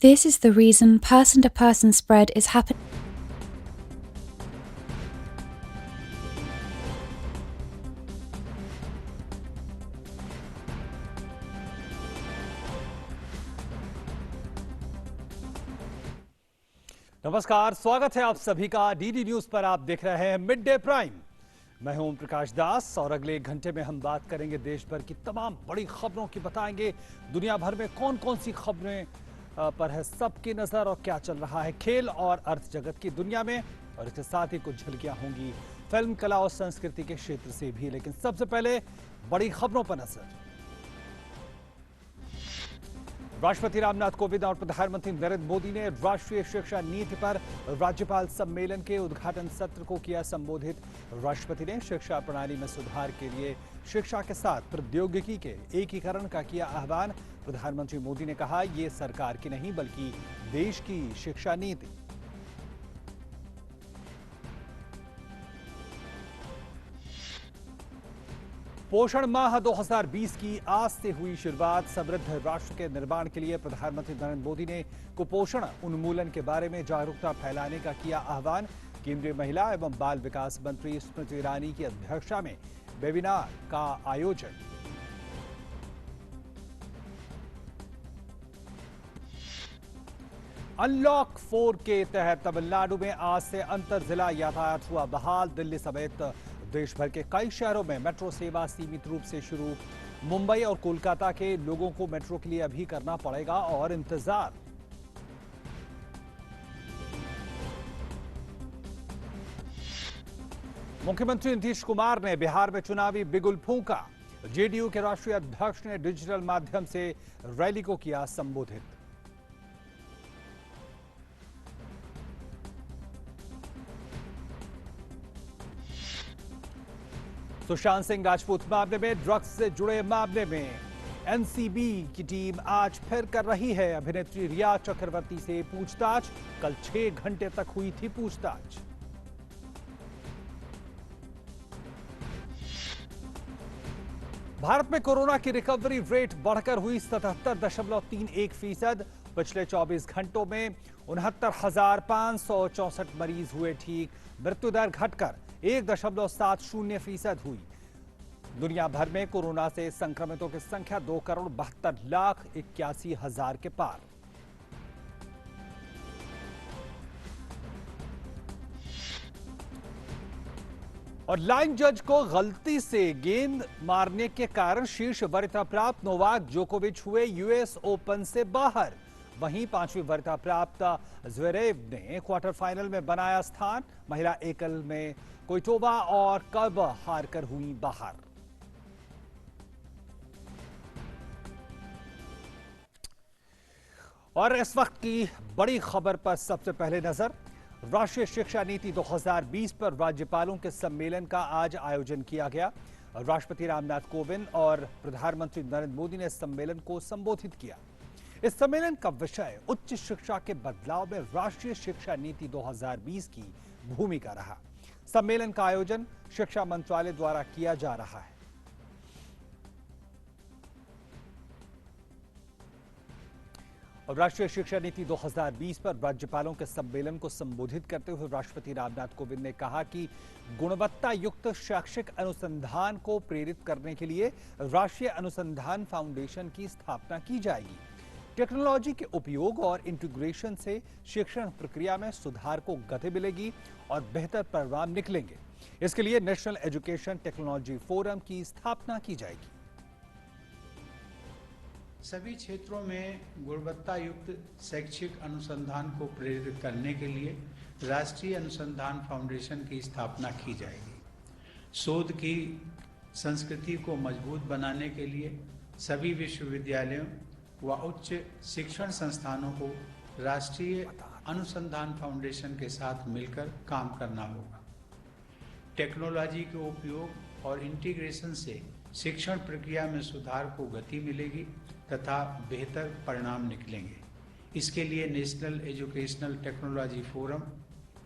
This is the reason person-to-person spread is happening. नमस्कार, स्वागत है आप सभी का डीडी न्यूज पर। आप देख रहे हैं मिड डे प्राइम। मैं हूं प्रकाश दास और अगले एक घंटे में हम बात करेंगे देश भर की तमाम बड़ी खबरों की, बताएंगे दुनिया भर में कौन कौन सी खबरें पर है सबकी नजर और क्या चल रहा है खेल और अर्थ जगत की दुनिया में। और इसके साथ ही कुछ झलकियां होंगी फिल्म, कला और संस्कृति के क्षेत्र से भी। लेकिन सबसे पहले बड़ी खबरों पर नजर। राष्ट्रपति रामनाथ कोविंद और प्रधानमंत्री नरेंद्र मोदी ने राष्ट्रीय शिक्षा नीति पर राज्यपाल सम्मेलन के उद्घाटन सत्र को किया संबोधित। राष्ट्रपति ने शिक्षा प्रणाली में सुधार के लिए शिक्षा के साथ प्रौद्योगिकी के एकीकरण का किया आह्वान। प्रधानमंत्री मोदी ने कहा, ये सरकार की नहीं बल्कि देश की शिक्षा नीति। पोषण माह 2020 की आज से हुई शुरुआत। समृद्ध राष्ट्र के निर्माण के लिए प्रधानमंत्री नरेंद्र मोदी ने कुपोषण उन्मूलन के बारे में जागरूकता फैलाने का किया आह्वान। केंद्रीय महिला एवं बाल विकास मंत्री स्मृति ईरानी की अध्यक्षता में वेबिनार का आयोजन। अनलॉक 4 के तहत तमिलनाडु में आज से अंतर जिला यातायात हुआ बहाल। दिल्ली समेत देश भर के कई शहरों में मेट्रो सेवा सीमित रूप से शुरू। मुंबई और कोलकाता के लोगों को मेट्रो के लिए अभी करना पड़ेगा और इंतजार। मुख्यमंत्री नीतीश कुमार ने बिहार में चुनावी बिगुल फूंका। जेडीयू के राष्ट्रीय अध्यक्ष ने डिजिटल माध्यम से रैली को किया संबोधित। सुशांत सिंह राजपूत मामले में, ड्रग्स से जुड़े मामले में एनसीबी की टीम आज फिर कर रही है अभिनेत्री रिया चक्रवर्ती से पूछताछ। कल 6 घंटे तक हुई थी पूछताछ। भारत में कोरोना की रिकवरी रेट बढ़कर हुई 77.31%। पिछले 24 घंटों में 69,564 मरीज हुए ठीक। मृत्यु दर घटकर 1.70% हुई। दुनिया भर में कोरोना से संक्रमितों की संख्या 2,72,81,000 के पार। और लाइन जज को गलती से गेंद मारने के कारण शीर्ष वरीयता प्राप्त नोवाक जोकोविच हुए यूएस ओपन से बाहर। वहीं 5वीं वरीयता प्राप्त ज़्वेरेव ने क्वार्टर फाइनल में बनाया स्थान। महिला एकल में कोइटोवा और कब हारकर हुई बाहर। और इस वक्त की बड़ी खबर पर सबसे पहले नजर। राष्ट्रीय शिक्षा नीति 2020 पर राज्यपालों के सम्मेलन का आज आयोजन किया गया। राष्ट्रपति रामनाथ कोविंद और प्रधानमंत्री नरेंद्र मोदी ने सम्मेलन को संबोधित किया। इस सम्मेलन का विषय उच्च शिक्षा के बदलाव में राष्ट्रीय शिक्षा नीति 2020 की भूमिका रहा। सम्मेलन का आयोजन शिक्षा मंत्रालय द्वारा किया जा रहा है। और राष्ट्रीय शिक्षा नीति 2020 पर राज्यपालों के सम्मेलन को संबोधित करते हुए राष्ट्रपति रामनाथ कोविंद ने कहा कि गुणवत्ता युक्त शैक्षिक अनुसंधान को प्रेरित करने के लिए राष्ट्रीय अनुसंधान फाउंडेशन की स्थापना की जाएगी। टेक्नोलॉजी के उपयोग और इंटीग्रेशन से शिक्षण प्रक्रिया में सुधार को गति मिलेगी और बेहतर परिणाम निकलेंगे। इसके लिए नेशनल एजुकेशन टेक्नोलॉजी फोरम की स्थापना की जाएगी। सभी क्षेत्रों में गुणवत्ता युक्त शैक्षिक अनुसंधान को प्रेरित करने के लिए राष्ट्रीय अनुसंधान फाउंडेशन की स्थापना की जाएगी। शोध की संस्कृति को मजबूत बनाने के लिए सभी विश्वविद्यालयों व उच्च शिक्षण संस्थानों को राष्ट्रीय अनुसंधान फाउंडेशन के साथ मिलकर काम करना होगा। टेक्नोलॉजी के उपयोग और इंटीग्रेशन से शिक्षण प्रक्रिया में सुधार को गति मिलेगी तथा बेहतर परिणाम निकलेंगे। इसके लिए national educational technology forum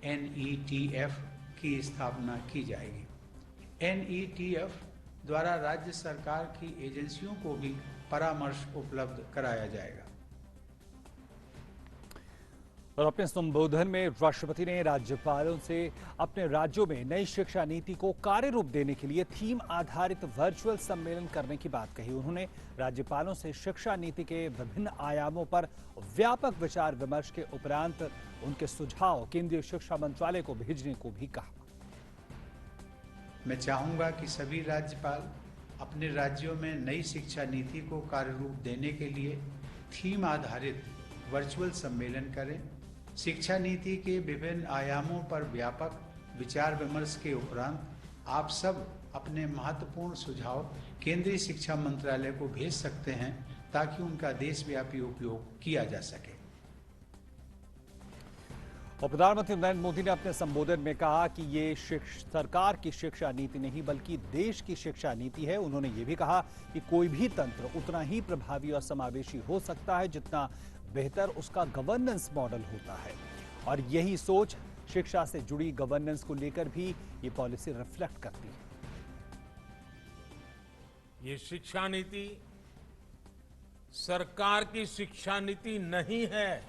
NETF की स्थापना की जाएगी। NETF द्वारा राज्य सरकार की एजेंसियों को भी परामर्श उपलब्ध कराया जाएगा। और अपने संबोधन में राष्ट्रपति ने राज्यपालों से अपने राज्यों में नई शिक्षा नीति को कार्य रूप देने के लिए थीम आधारित वर्चुअल सम्मेलन करने की बात कही। उन्होंने राज्यपालों से शिक्षा नीति के विभिन्न आयामों पर व्यापक विचार विमर्श के उपरांत उनके सुझाव केंद्रीय शिक्षा मंत्रालय को भेजने को भी कहा। मैं चाहूंगा कि सभी राज्यपाल अपने राज्यों में नई शिक्षा नीति को कार्य रूप देने के लिए थीम आधारित वर्चुअल सम्मेलन करें। शिक्षा नीति के विभिन्न आयामों पर व्यापक विचार विमर्श के उपरांत आप सब अपने महत्वपूर्ण सुझाव केंद्रीय शिक्षा मंत्रालय को भेज सकते हैं ताकि उनका देशव्यापी उपयोग किया जा सके। और प्रधानमंत्री नरेंद्र मोदी ने अपने संबोधन में कहा कि ये सरकार की शिक्षा नीति नहीं बल्कि देश की शिक्षा नीति है। उन्होंने ये भी कहा कि कोई भी तंत्र उतना ही प्रभावी और समावेशी हो सकता है जितना बेहतर उसका गवर्नेंस मॉडल होता है, और यही सोच शिक्षा से जुड़ी गवर्नेंस को लेकर भी ये पॉलिसी रिफ्लेक्ट करती है। ये शिक्षा नीति सरकार की शिक्षा नीति नहीं है,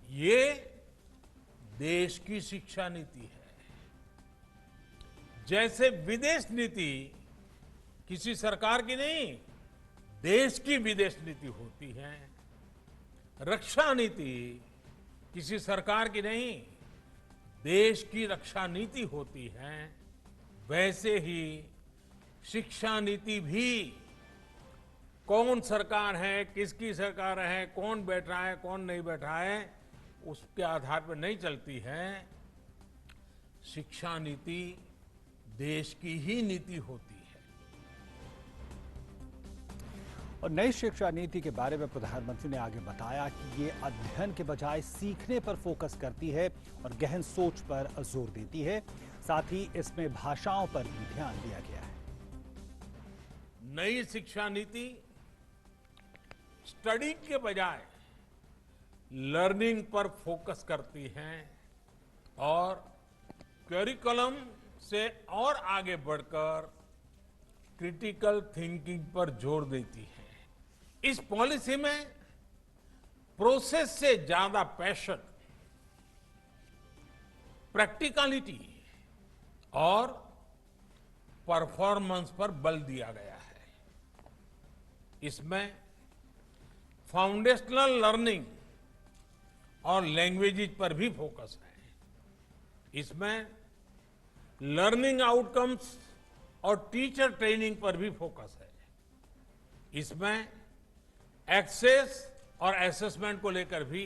ये देश की शिक्षा नीति है। जैसे विदेश नीति किसी सरकार की नहीं, देश की विदेश नीति होती है। रक्षा नीति किसी सरकार की नहीं, देश की रक्षा नीति होती है। वैसे ही शिक्षा नीति भी कौन सरकार है, किसकी सरकार है, कौन बैठा है, कौन नहीं बैठा है, उसके आधार पर नहीं चलती है। शिक्षा नीति देश की ही नीति होती है। और नई शिक्षा नीति के बारे में प्रधानमंत्री ने आगे बताया कि ये अध्ययन के बजाय सीखने पर फोकस करती है और गहन सोच पर जोर देती है। साथ ही इसमें भाषाओं पर भी ध्यान दिया गया है। नई शिक्षा नीति स्टडी के बजाय लर्निंग पर फोकस करती है और करिकुलम से और आगे बढ़कर क्रिटिकल थिंकिंग पर जोर देती है। इस पॉलिसी में प्रोसेस से ज्यादा पैशन, प्रैक्टिकलिटी और परफॉर्मेंस पर बल दिया गया है। इसमें फाउंडेशनल लर्निंग और लैंग्वेजेस पर भी फोकस है। इसमें लर्निंग आउटकम्स और टीचर ट्रेनिंग पर भी फोकस है। इसमें एक्सेस और असेसमेंट को लेकर भी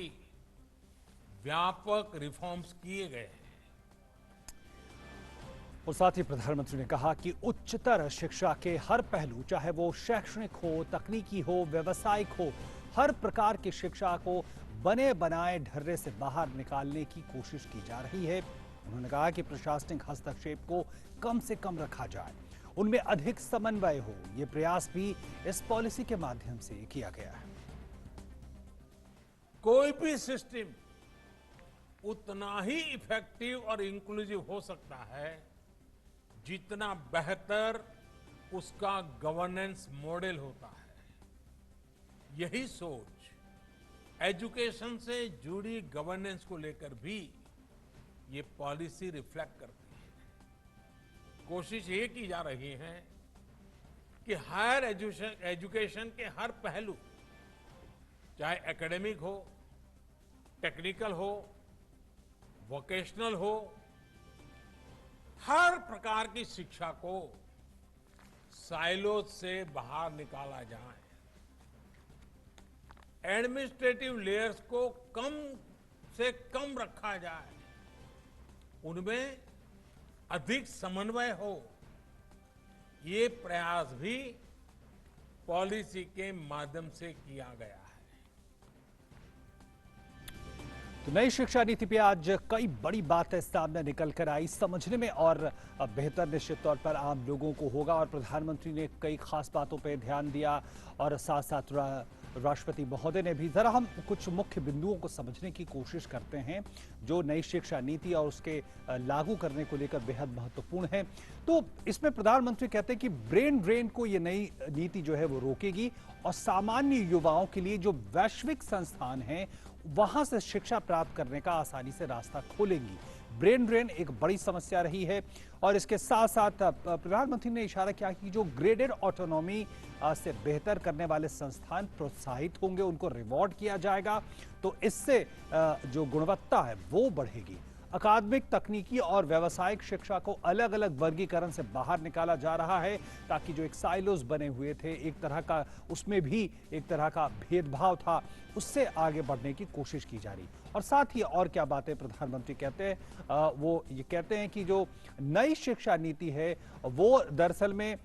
व्यापक रिफॉर्म्स किए गए हैं। और साथ ही प्रधानमंत्री ने कहा कि उच्चतर शिक्षा के हर पहलू, चाहे वो शैक्षणिक हो, तकनीकी हो, व्यवसायिक हो, हर प्रकार की शिक्षा को बने बनाए ढर्रे से बाहर निकालने की कोशिश की जा रही है। उन्होंने कहा कि प्रशासनिक हस्तक्षेप को कम से कम रखा जाए, उनमें अधिक समन्वय हो। ये प्रयास भी इस पॉलिसी के माध्यम से किया गया है। कोई भी सिस्टम उतना ही इफेक्टिव और इंक्लूसिव हो सकता है जितना बेहतर उसका गवर्नेंस मॉडल होता है। यही सोच एजुकेशन से जुड़ी गवर्नेंस को लेकर भी ये पॉलिसी रिफ्लेक्ट करती है। कोशिश ये की जा रही है कि हायर एजुकेशन के हर पहलू, चाहे एकेडमिक हो, टेक्निकल हो, वोकेशनल हो, हर प्रकार की शिक्षा को साइलोज से बाहर निकाला जाए। एडमिनिस्ट्रेटिव लेयर्स को कम से कम रखा जाए, उनमें अधिक समन्वय हो। ये प्रयास भी पॉलिसी के माध्यम से किया गया है। तो नई शिक्षा नीति पे आज कई बड़ी बातें सामने निकल कर आई। समझने में और बेहतर निश्चित तौर पर आम लोगों को होगा, और प्रधानमंत्री ने कई खास बातों पे ध्यान दिया और साथ साथ राष्ट्रपति महोदय ने भी। जरा हम कुछ मुख्य बिंदुओं को समझने की कोशिश करते हैं जो नई शिक्षा नीति और उसके लागू करने को लेकर बेहद महत्वपूर्ण है। तो इसमें प्रधानमंत्री कहते हैं कि ब्रेन ड्रेन को ये नई नीति जो है वो रोकेगी और सामान्य युवाओं के लिए जो वैश्विक संस्थान हैं वहां से शिक्षा प्राप्त करने का आसानी से रास्ता खोलेंगी। ब्रेन ड्रेन एक बड़ी समस्या रही है और इसके साथ साथ प्रधानमंत्री ने इशारा किया कि जो ग्रेडेड ऑटोनॉमी से बेहतर करने वाले संस्थान प्रोत्साहित होंगे, उनको रिवॉर्ड किया जाएगा, तो इससे जो गुणवत्ता है वो बढ़ेगी। अकादमिक, तकनीकी और व्यावसायिक शिक्षा को अलग अलग वर्गीकरण से बाहर निकाला जा रहा है ताकि जो एक साइलोस बने हुए थे, एक तरह का उसमें भी एक तरह का भेदभाव था, उससे आगे बढ़ने की कोशिश की जा रही। और साथ ही और क्या बातें प्रधानमंत्री कहते हैं, वो ये कहते हैं कि जो नई शिक्षा नीति है वो दरअसल में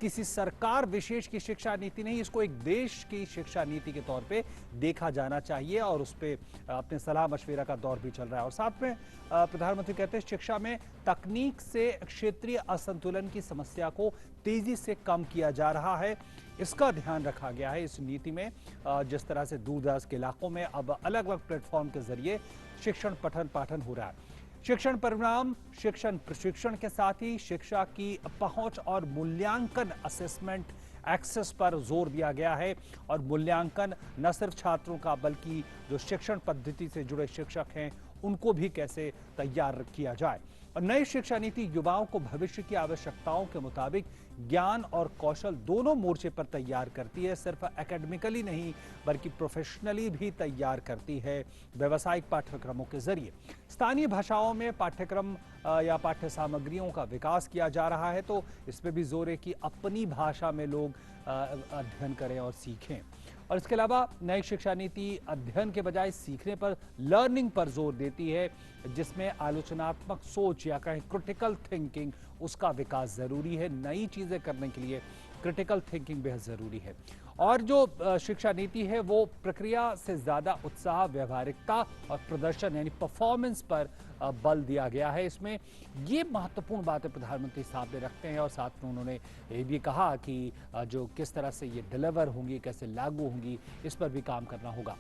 किसी सरकार विशेष की शिक्षा नीति नहीं, इसको एक देश की शिक्षा नीति के तौर पे देखा जाना चाहिए और उस पे अपने सलाह मशविरा का दौर भी चल रहा है। और साथ में प्रधानमंत्री कहते हैं शिक्षा में तकनीक से क्षेत्रीय असंतुलन की समस्या को तेजी से कम किया जा रहा है, इसका ध्यान रखा गया है इस नीति में। जिस तरह से दूर दराज के इलाकों में अब अलग अलग प्लेटफॉर्म के जरिए शिक्षण पठन पाठन हो रहा है। शिक्षण परिणाम, शिक्षण प्रशिक्षण के साथ ही शिक्षा की पहुंच और मूल्यांकन असेसमेंट एक्सेस पर जोर दिया गया है। और मूल्यांकन न सिर्फ छात्रों का बल्कि जो शिक्षण पद्धति से जुड़े शिक्षक हैं उनको भी कैसे तैयार किया जाए। और नई शिक्षा नीति युवाओं को भविष्य की आवश्यकताओं के मुताबिक ज्ञान और कौशल दोनों मोर्चे पर तैयार करती है। सिर्फ एकेडमिकली नहीं बल्कि प्रोफेशनली भी तैयार करती है व्यावसायिक पाठ्यक्रमों के जरिए। स्थानीय भाषाओं में पाठ्यक्रम या पाठ्य सामग्रियों का विकास किया जा रहा है, तो इसमें भी जोर है कि अपनी भाषा में लोग अध्ययन करें और सीखें। और इसके अलावा नई शिक्षा नीति अध्ययन के बजाय सीखने पर, लर्निंग पर जोर देती है, जिसमें आलोचनात्मक सोच या कहें क्रिटिकल थिंकिंग उसका विकास जरूरी है। नई चीजें करने के लिए क्रिटिकल थिंकिंग बेहद जरूरी है। और जो शिक्षा नीति है वो प्रक्रिया से ज्यादा उत्साह, व्यवहारिकता और प्रदर्शन यानी परफॉर्मेंस पर बल दिया गया है। इसमें ये महत्वपूर्ण बातें प्रधानमंत्री साहब ने रखते हैं और साथ में उन्होंने ये भी कहा कि जो किस तरह से ये डिलीवर होंगी, कैसे लागू होंगी, इस पर भी काम करना होगा।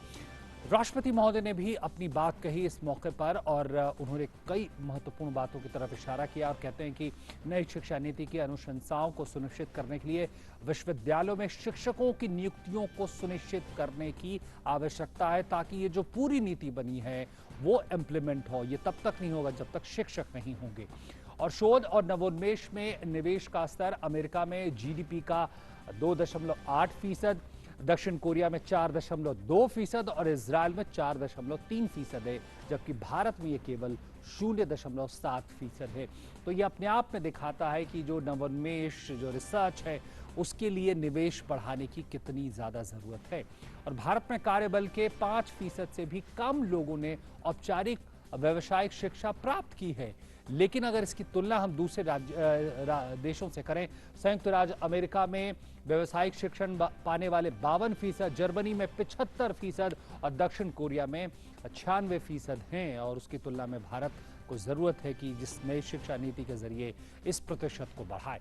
राष्ट्रपति महोदय ने भी अपनी बात कही इस मौके पर और उन्होंने कई महत्वपूर्ण बातों की तरफ इशारा किया और कहते हैं कि नई शिक्षा नीति की अनुशंसाओं को सुनिश्चित करने के लिए विश्वविद्यालयों में शिक्षकों की नियुक्तियों को सुनिश्चित करने की आवश्यकता है ताकि ये जो पूरी नीति बनी है वो इम्प्लीमेंट हो। ये तब तक नहीं होगा जब तक शिक्षक नहीं होंगे। और शोध और नवोन्मेष में निवेश का स्तर अमेरिका में जीडीपी का 2.8%, दक्षिण कोरिया में 4.2% और इजराइल में 4.3% है, जबकि भारत में ये केवल 0.7% है। तो ये अपने आप में दिखाता है कि जो नवोन्मेष, जो रिसर्च है, उसके लिए निवेश बढ़ाने की कितनी ज़्यादा ज़रूरत है। और भारत में कार्यबल के 5% से भी कम लोगों ने औपचारिक व्यावसायिक शिक्षा प्राप्त की है। लेकिन अगर इसकी तुलना हम दूसरे देशों से करें, संयुक्त राज्य अमेरिका में व्यावसायिक शिक्षण पाने वाले 52%, जर्मनी में 75% और दक्षिण कोरिया में 96% हैं। और उसकी तुलना में भारत को जरूरत है कि जिस नई शिक्षा नीति के जरिए इस प्रतिशत को बढ़ाए।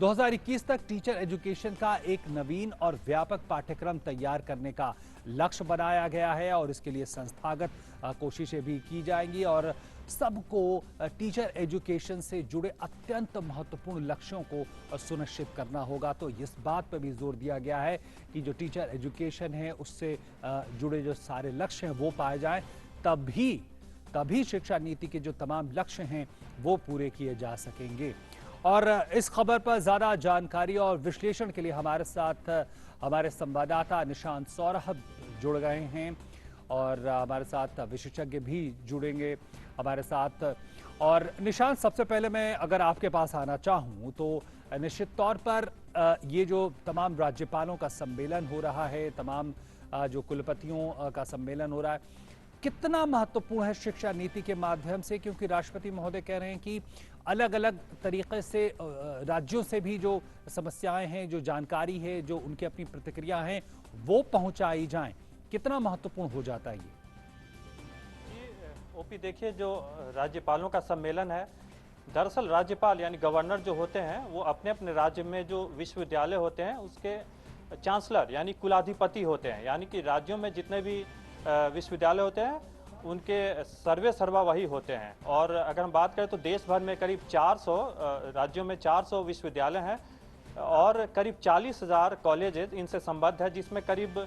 2021 तक टीचर एजुकेशन का एक नवीन और व्यापक पाठ्यक्रम तैयार करने का लक्ष्य बनाया गया है और इसके लिए संस्थागत कोशिशें भी की जाएंगी और सबको टीचर एजुकेशन से जुड़े अत्यंत महत्वपूर्ण लक्ष्यों को सुनिश्चित करना होगा। तो इस बात पर भी जोर दिया गया है कि जो टीचर एजुकेशन है उससे जुड़े जो सारे लक्ष्य हैं वो पाए जाएं, तभी शिक्षा नीति के जो तमाम लक्ष्य हैं वो पूरे किए जा सकेंगे। और इस खबर पर ज़्यादा जानकारी और विश्लेषण के लिए हमारे साथ हमारे संवाददाता निशांत सौरभ जुड़ गए हैं और हमारे साथ विशेषज्ञ भी जुड़ेंगे हमारे साथ। और निशांत, सबसे पहले मैं अगर आपके पास आना चाहूँ तो निश्चित तौर पर ये जो तमाम राज्यपालों का सम्मेलन हो रहा है, तमाम जो कुलपतियों का सम्मेलन हो रहा है, कितना महत्वपूर्ण है शिक्षा नीति के माध्यम से, क्योंकि राष्ट्रपति महोदय कह रहे हैं कि अलग अलग तरीके से राज्यों से भी जो समस्याएं हैं, जो जानकारी है, जो उनकी अपनी प्रतिक्रिया हैं, वो पहुंचाई जाएं। कितना महत्वपूर्ण हो जाता है ये? ओपी, देखिए जो राज्यपालों का सम्मेलन है, दरअसल राज्यपाल यानी गवर्नर जो होते हैं वो अपने अपने राज्य में जो विश्वविद्यालय होते हैं उसके चांसलर यानी कुलाधिपति होते हैं, यानी कि राज्यों में जितने भी विश्वविद्यालय होते हैं उनके सर्वे सर्वा वही होते हैं। और अगर हम बात करें तो देश भर में करीब 400 राज्यों में 400 विश्वविद्यालय हैं और करीब 40,000 कॉलेजेस इनसे संबद्ध है, जिसमें करीब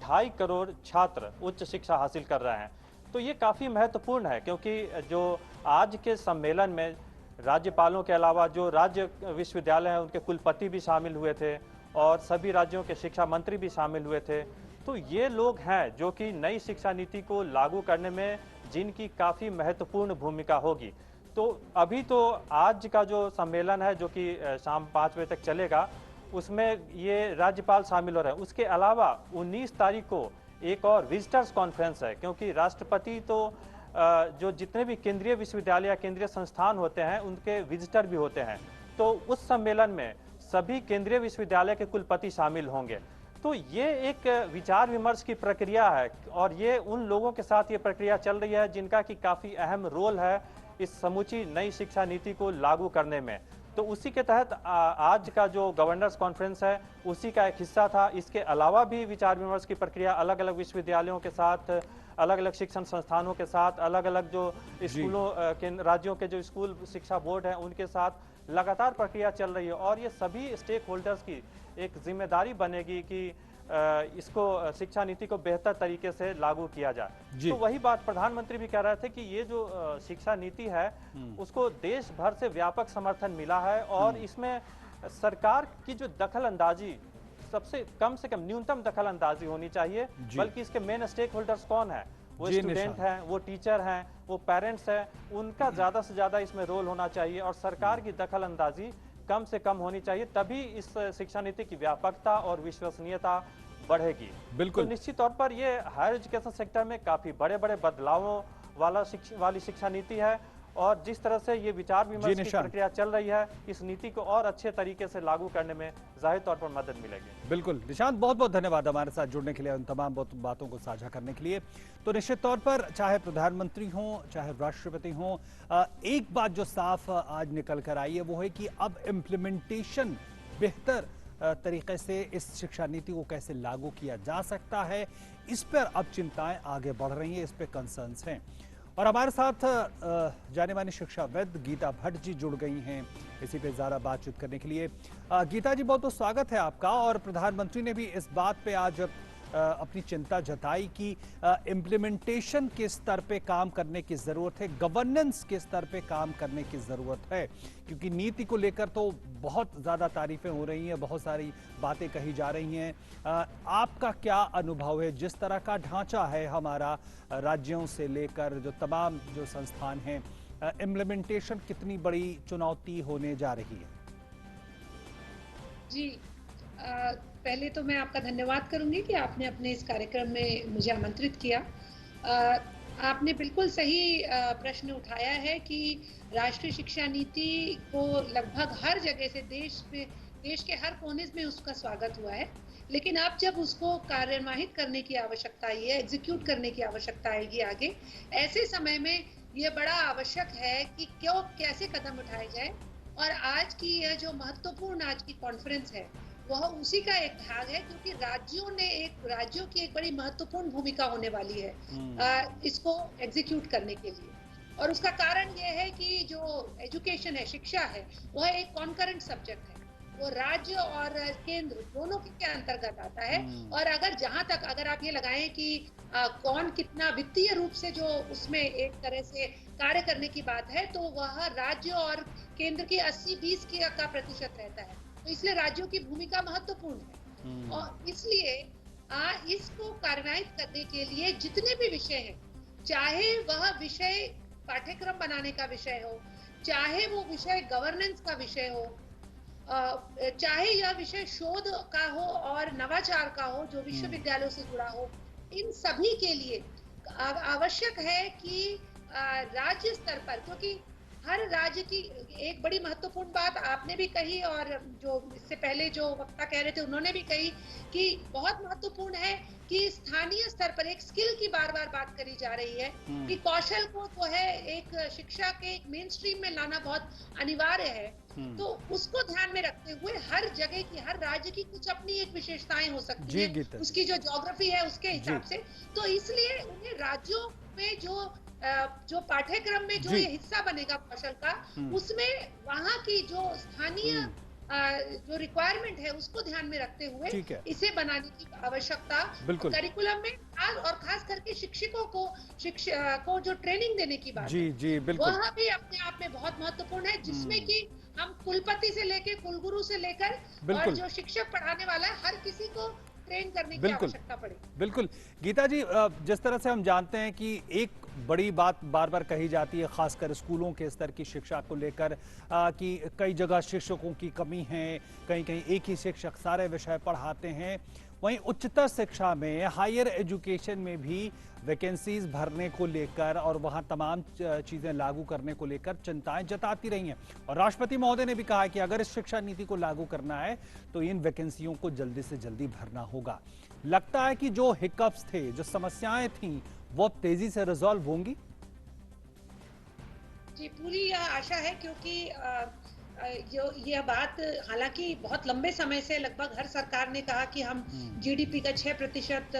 2.5 करोड़ छात्र उच्च शिक्षा हासिल कर रहे हैं। तो ये काफ़ी महत्वपूर्ण है, क्योंकि जो आज के सम्मेलन में राज्यपालों के अलावा जो राज्य विश्वविद्यालय हैं उनके कुलपति भी शामिल हुए थे और सभी राज्यों के शिक्षा मंत्री भी शामिल हुए थे। तो ये लोग हैं जो कि नई शिक्षा नीति को लागू करने में जिनकी काफ़ी महत्वपूर्ण भूमिका होगी। तो अभी तो आज का जो सम्मेलन है जो कि शाम 5 बजे तक चलेगा, उसमें ये राज्यपाल शामिल हो रहे हैं। उसके अलावा 19 तारीख को एक और विजिटर्स कॉन्फ्रेंस है, क्योंकि राष्ट्रपति तो जो जितने भी केंद्रीय विश्वविद्यालय या केंद्रीय संस्थान होते हैं उनके विजिटर भी होते हैं। तो उस सम्मेलन में सभी केंद्रीय विश्वविद्यालय के कुलपति शामिल होंगे। तो ये एक विचार विमर्श की प्रक्रिया है और ये उन लोगों के साथ ये प्रक्रिया चल रही है जिनका कि काफ़ी अहम रोल है इस समूची नई शिक्षा नीति को लागू करने में। तो उसी के तहत आज का जो गवर्नर्स कॉन्फ्रेंस है उसी का एक हिस्सा था। इसके अलावा भी विचार विमर्श की प्रक्रिया अलग अलग विश्वविद्यालयों के साथ, अलग अलग शिक्षण संस्थानों के साथ, अलग अलग जो स्कूलों के राज्यों के जो स्कूल शिक्षा बोर्ड हैं उनके साथ लगातार प्रक्रिया चल रही है। और ये सभी स्टेक होल्डर्स की एक जिम्मेदारी बनेगी कि इसको शिक्षा नीति को बेहतर तरीके से लागू किया जाए। तो वही बात प्रधानमंत्री भी कह रहे थे कि ये जो शिक्षा नीति है उसको देश भर से व्यापक समर्थन मिला है और इसमें सरकार की जो दखल अंदाजी सबसे कम से कम न्यूनतम दखल अंदाजी होनी चाहिए। बल्कि इसके मेन स्टेक होल्डर्स कौन है, वो स्टूडेंट हैं, वो टीचर हैं, वो पेरेंट्स हैं, उनका ज़्यादा से ज़्यादा इसमें रोल होना चाहिए और सरकार की दखल अंदाजी कम से कम होनी चाहिए। तभी इस शिक्षा नीति की व्यापकता और विश्वसनीयता बढ़ेगी। बिल्कुल। तो निश्चित तौर पर ये हायर एजुकेशन सेक्टर में काफ़ी बड़े बड़े बदलावों वाली शिक्षा नीति है और जिस तरह से ये विचार विमर्श की प्रक्रिया चल रही है, इस नीति को और अच्छे तरीके से लागू करने में जाहिर तौर पर मदद मिलेगी। बिल्कुल निशांत, बहुत बहुत धन्यवाद हमारे साथ जुड़ने के लिए, उन तमाम बातों को साझा करने के लिए। तो निश्चित तौर पर चाहे प्रधानमंत्री हों चाहे राष्ट्रपति हों, एक बात जो साफ आज निकल कर आई है वो है कि अब इम्प्लीमेंटेशन बेहतर तरीके से इस शिक्षा नीति को कैसे लागू किया जा सकता है, इस पर अब चिंताएं आगे बढ़ रही हैं, इस पर कंसर्न्स हैं। और हमारे साथ जाने मानी शिक्षाविद गीता भट्ट जी जुड़ गई हैं इसी पे ज़्यादा बातचीत करने के लिए। गीता जी, बहुत बहुत स्वागत है आपका। और प्रधानमंत्री ने भी इस बात पे आज अपनी चिंता जताई कि इम्प्लीमेंटेशन के स्तर पे काम करने की ज़रूरत है, गवर्नेंस के स्तर पे काम करने की ज़रूरत है, क्योंकि नीति को लेकर तो बहुत ज़्यादा तारीफ़ें हो रही हैं, बहुत सारी बातें कही जा रही हैं। आपका क्या अनुभव है, जिस तरह का ढांचा है हमारा राज्यों से लेकर जो तमाम जो संस्थान हैं, इम्प्लीमेंटेशन कितनी बड़ी चुनौती होने जा रही है? जी, पहले तो मैं आपका धन्यवाद करूंगी कि आपने अपने इस कार्यक्रम में मुझे आमंत्रित किया। आपने बिल्कुल सही प्रश्न उठाया है कि राष्ट्रीय शिक्षा नीति को लगभग हर जगह से देश के हर कोने में उसका स्वागत हुआ है, लेकिन अब जब उसको कार्यान्वित करने की आवश्यकता है, एग्जीक्यूट करने की आवश्यकता आएगी आगे, ऐसे समय में ये बड़ा आवश्यक है कि कैसे कदम उठाए जाए। और आज की यह जो महत्वपूर्ण आज की कॉन्फ्रेंस है वह उसी का एक भाग है, क्योंकि राज्यों की एक बड़ी महत्वपूर्ण भूमिका होने वाली है इसको एग्जीक्यूट करने के लिए। और उसका कारण यह है कि जो एजुकेशन है, शिक्षा है, वह एक कॉन्करेंट सब्जेक्ट है, वो राज्य और केंद्र दोनों के अंतर्गत आता है। और अगर आप ये लगाएं कि कौन कितना वित्तीय रूप से जो उसमें एक तरह से कार्य करने की बात है, तो वह राज्य और केंद्र की 80-20 का प्रतिशत रहता है। तो इसलिए राज्यों की भूमिका महत्वपूर्ण है और इसलिए इसको कार्यान्वित करने के लिए जितने भी विषय हैं, चाहे वह विषय पाठ्यक्रम बनाने का विषय हो, चाहे वो विषय गवर्नेंस का विषय हो, चाहे यह विषय शोध का हो और नवाचार का हो जो विश्वविद्यालयों से जुड़ा हो, इन सभी के लिए आवश्यक है कि राज्य स्तर पर, क्योंकि हर राज्य की एक बड़ी महत्वपूर्ण बात आपने भी कही और जो इससे पहले जो वक्ता कह रहे थे उन्होंने भी कही कि बहुत महत्वपूर्ण है कि स्थानीय स्तर पर एक स्किल की बार बार बात करी जा रही है कि कौशल को जो है एक शिक्षा के एक मेन स्ट्रीम में लाना बहुत अनिवार्य है। तो उसको ध्यान में रखते हुए हर जगह की, हर राज्य की कुछ अपनी एक विशेषताएं हो सकती है, उसकी जो ज्योग्राफी है उसके हिसाब से। तो इसलिए उन्हें राज्यों में जो पाठ्यक्रम में जो ये हिस्सा बनेगा कौशल का, उसमें वहाँ की जो स्थानीय जो रिक्वायरमेंट है उसको ध्यान में रखते हुए इसे बनाने की आवश्यकता करिकुलम में, और खास करके शिक्षकों को जो ट्रेनिंग देने की बात है, वह भी अपने आप में बहुत महत्वपूर्ण है, जिसमें कि हम कुलपति से लेकर कुलगुरु से लेकर और जो शिक्षक पढ़ाने वाला है हर किसी को ट्रेन करने की आवश्यकता पड़े। बिल्कुल गीता जी, जिस तरह से हम जानते हैं कि एक बड़ी बात बार बार कही जाती है खासकर स्कूलों के स्तर की शिक्षा को लेकर कि कई जगह शिक्षकों की कमी है, कहीं कहीं एक ही शिक्षक सारे विषय पढ़ाते हैं। वहीं उच्चतर शिक्षा में, हायर एजुकेशन में भी वैकेंसीज भरने को लेकर और वहां तमाम चीजें लागू करने को लेकर चिंताएं जताती रही हैं। और राष्ट्रपति महोदय ने भी कहा कि अगर इस शिक्षा नीति को लागू करना है तो इन वैकेंसियों को जल्दी से जल्दी भरना होगा। लगता है कि जो हिकअप्स थे, जो समस्याएं थी, वो तेजी से रिजॉल्व होंगी। जी, पूरी आशा है, क्योंकि जो यह बात हालांकि बहुत लंबे समय से लगभग हर सरकार ने कहा कि हम जीडीपी का 6%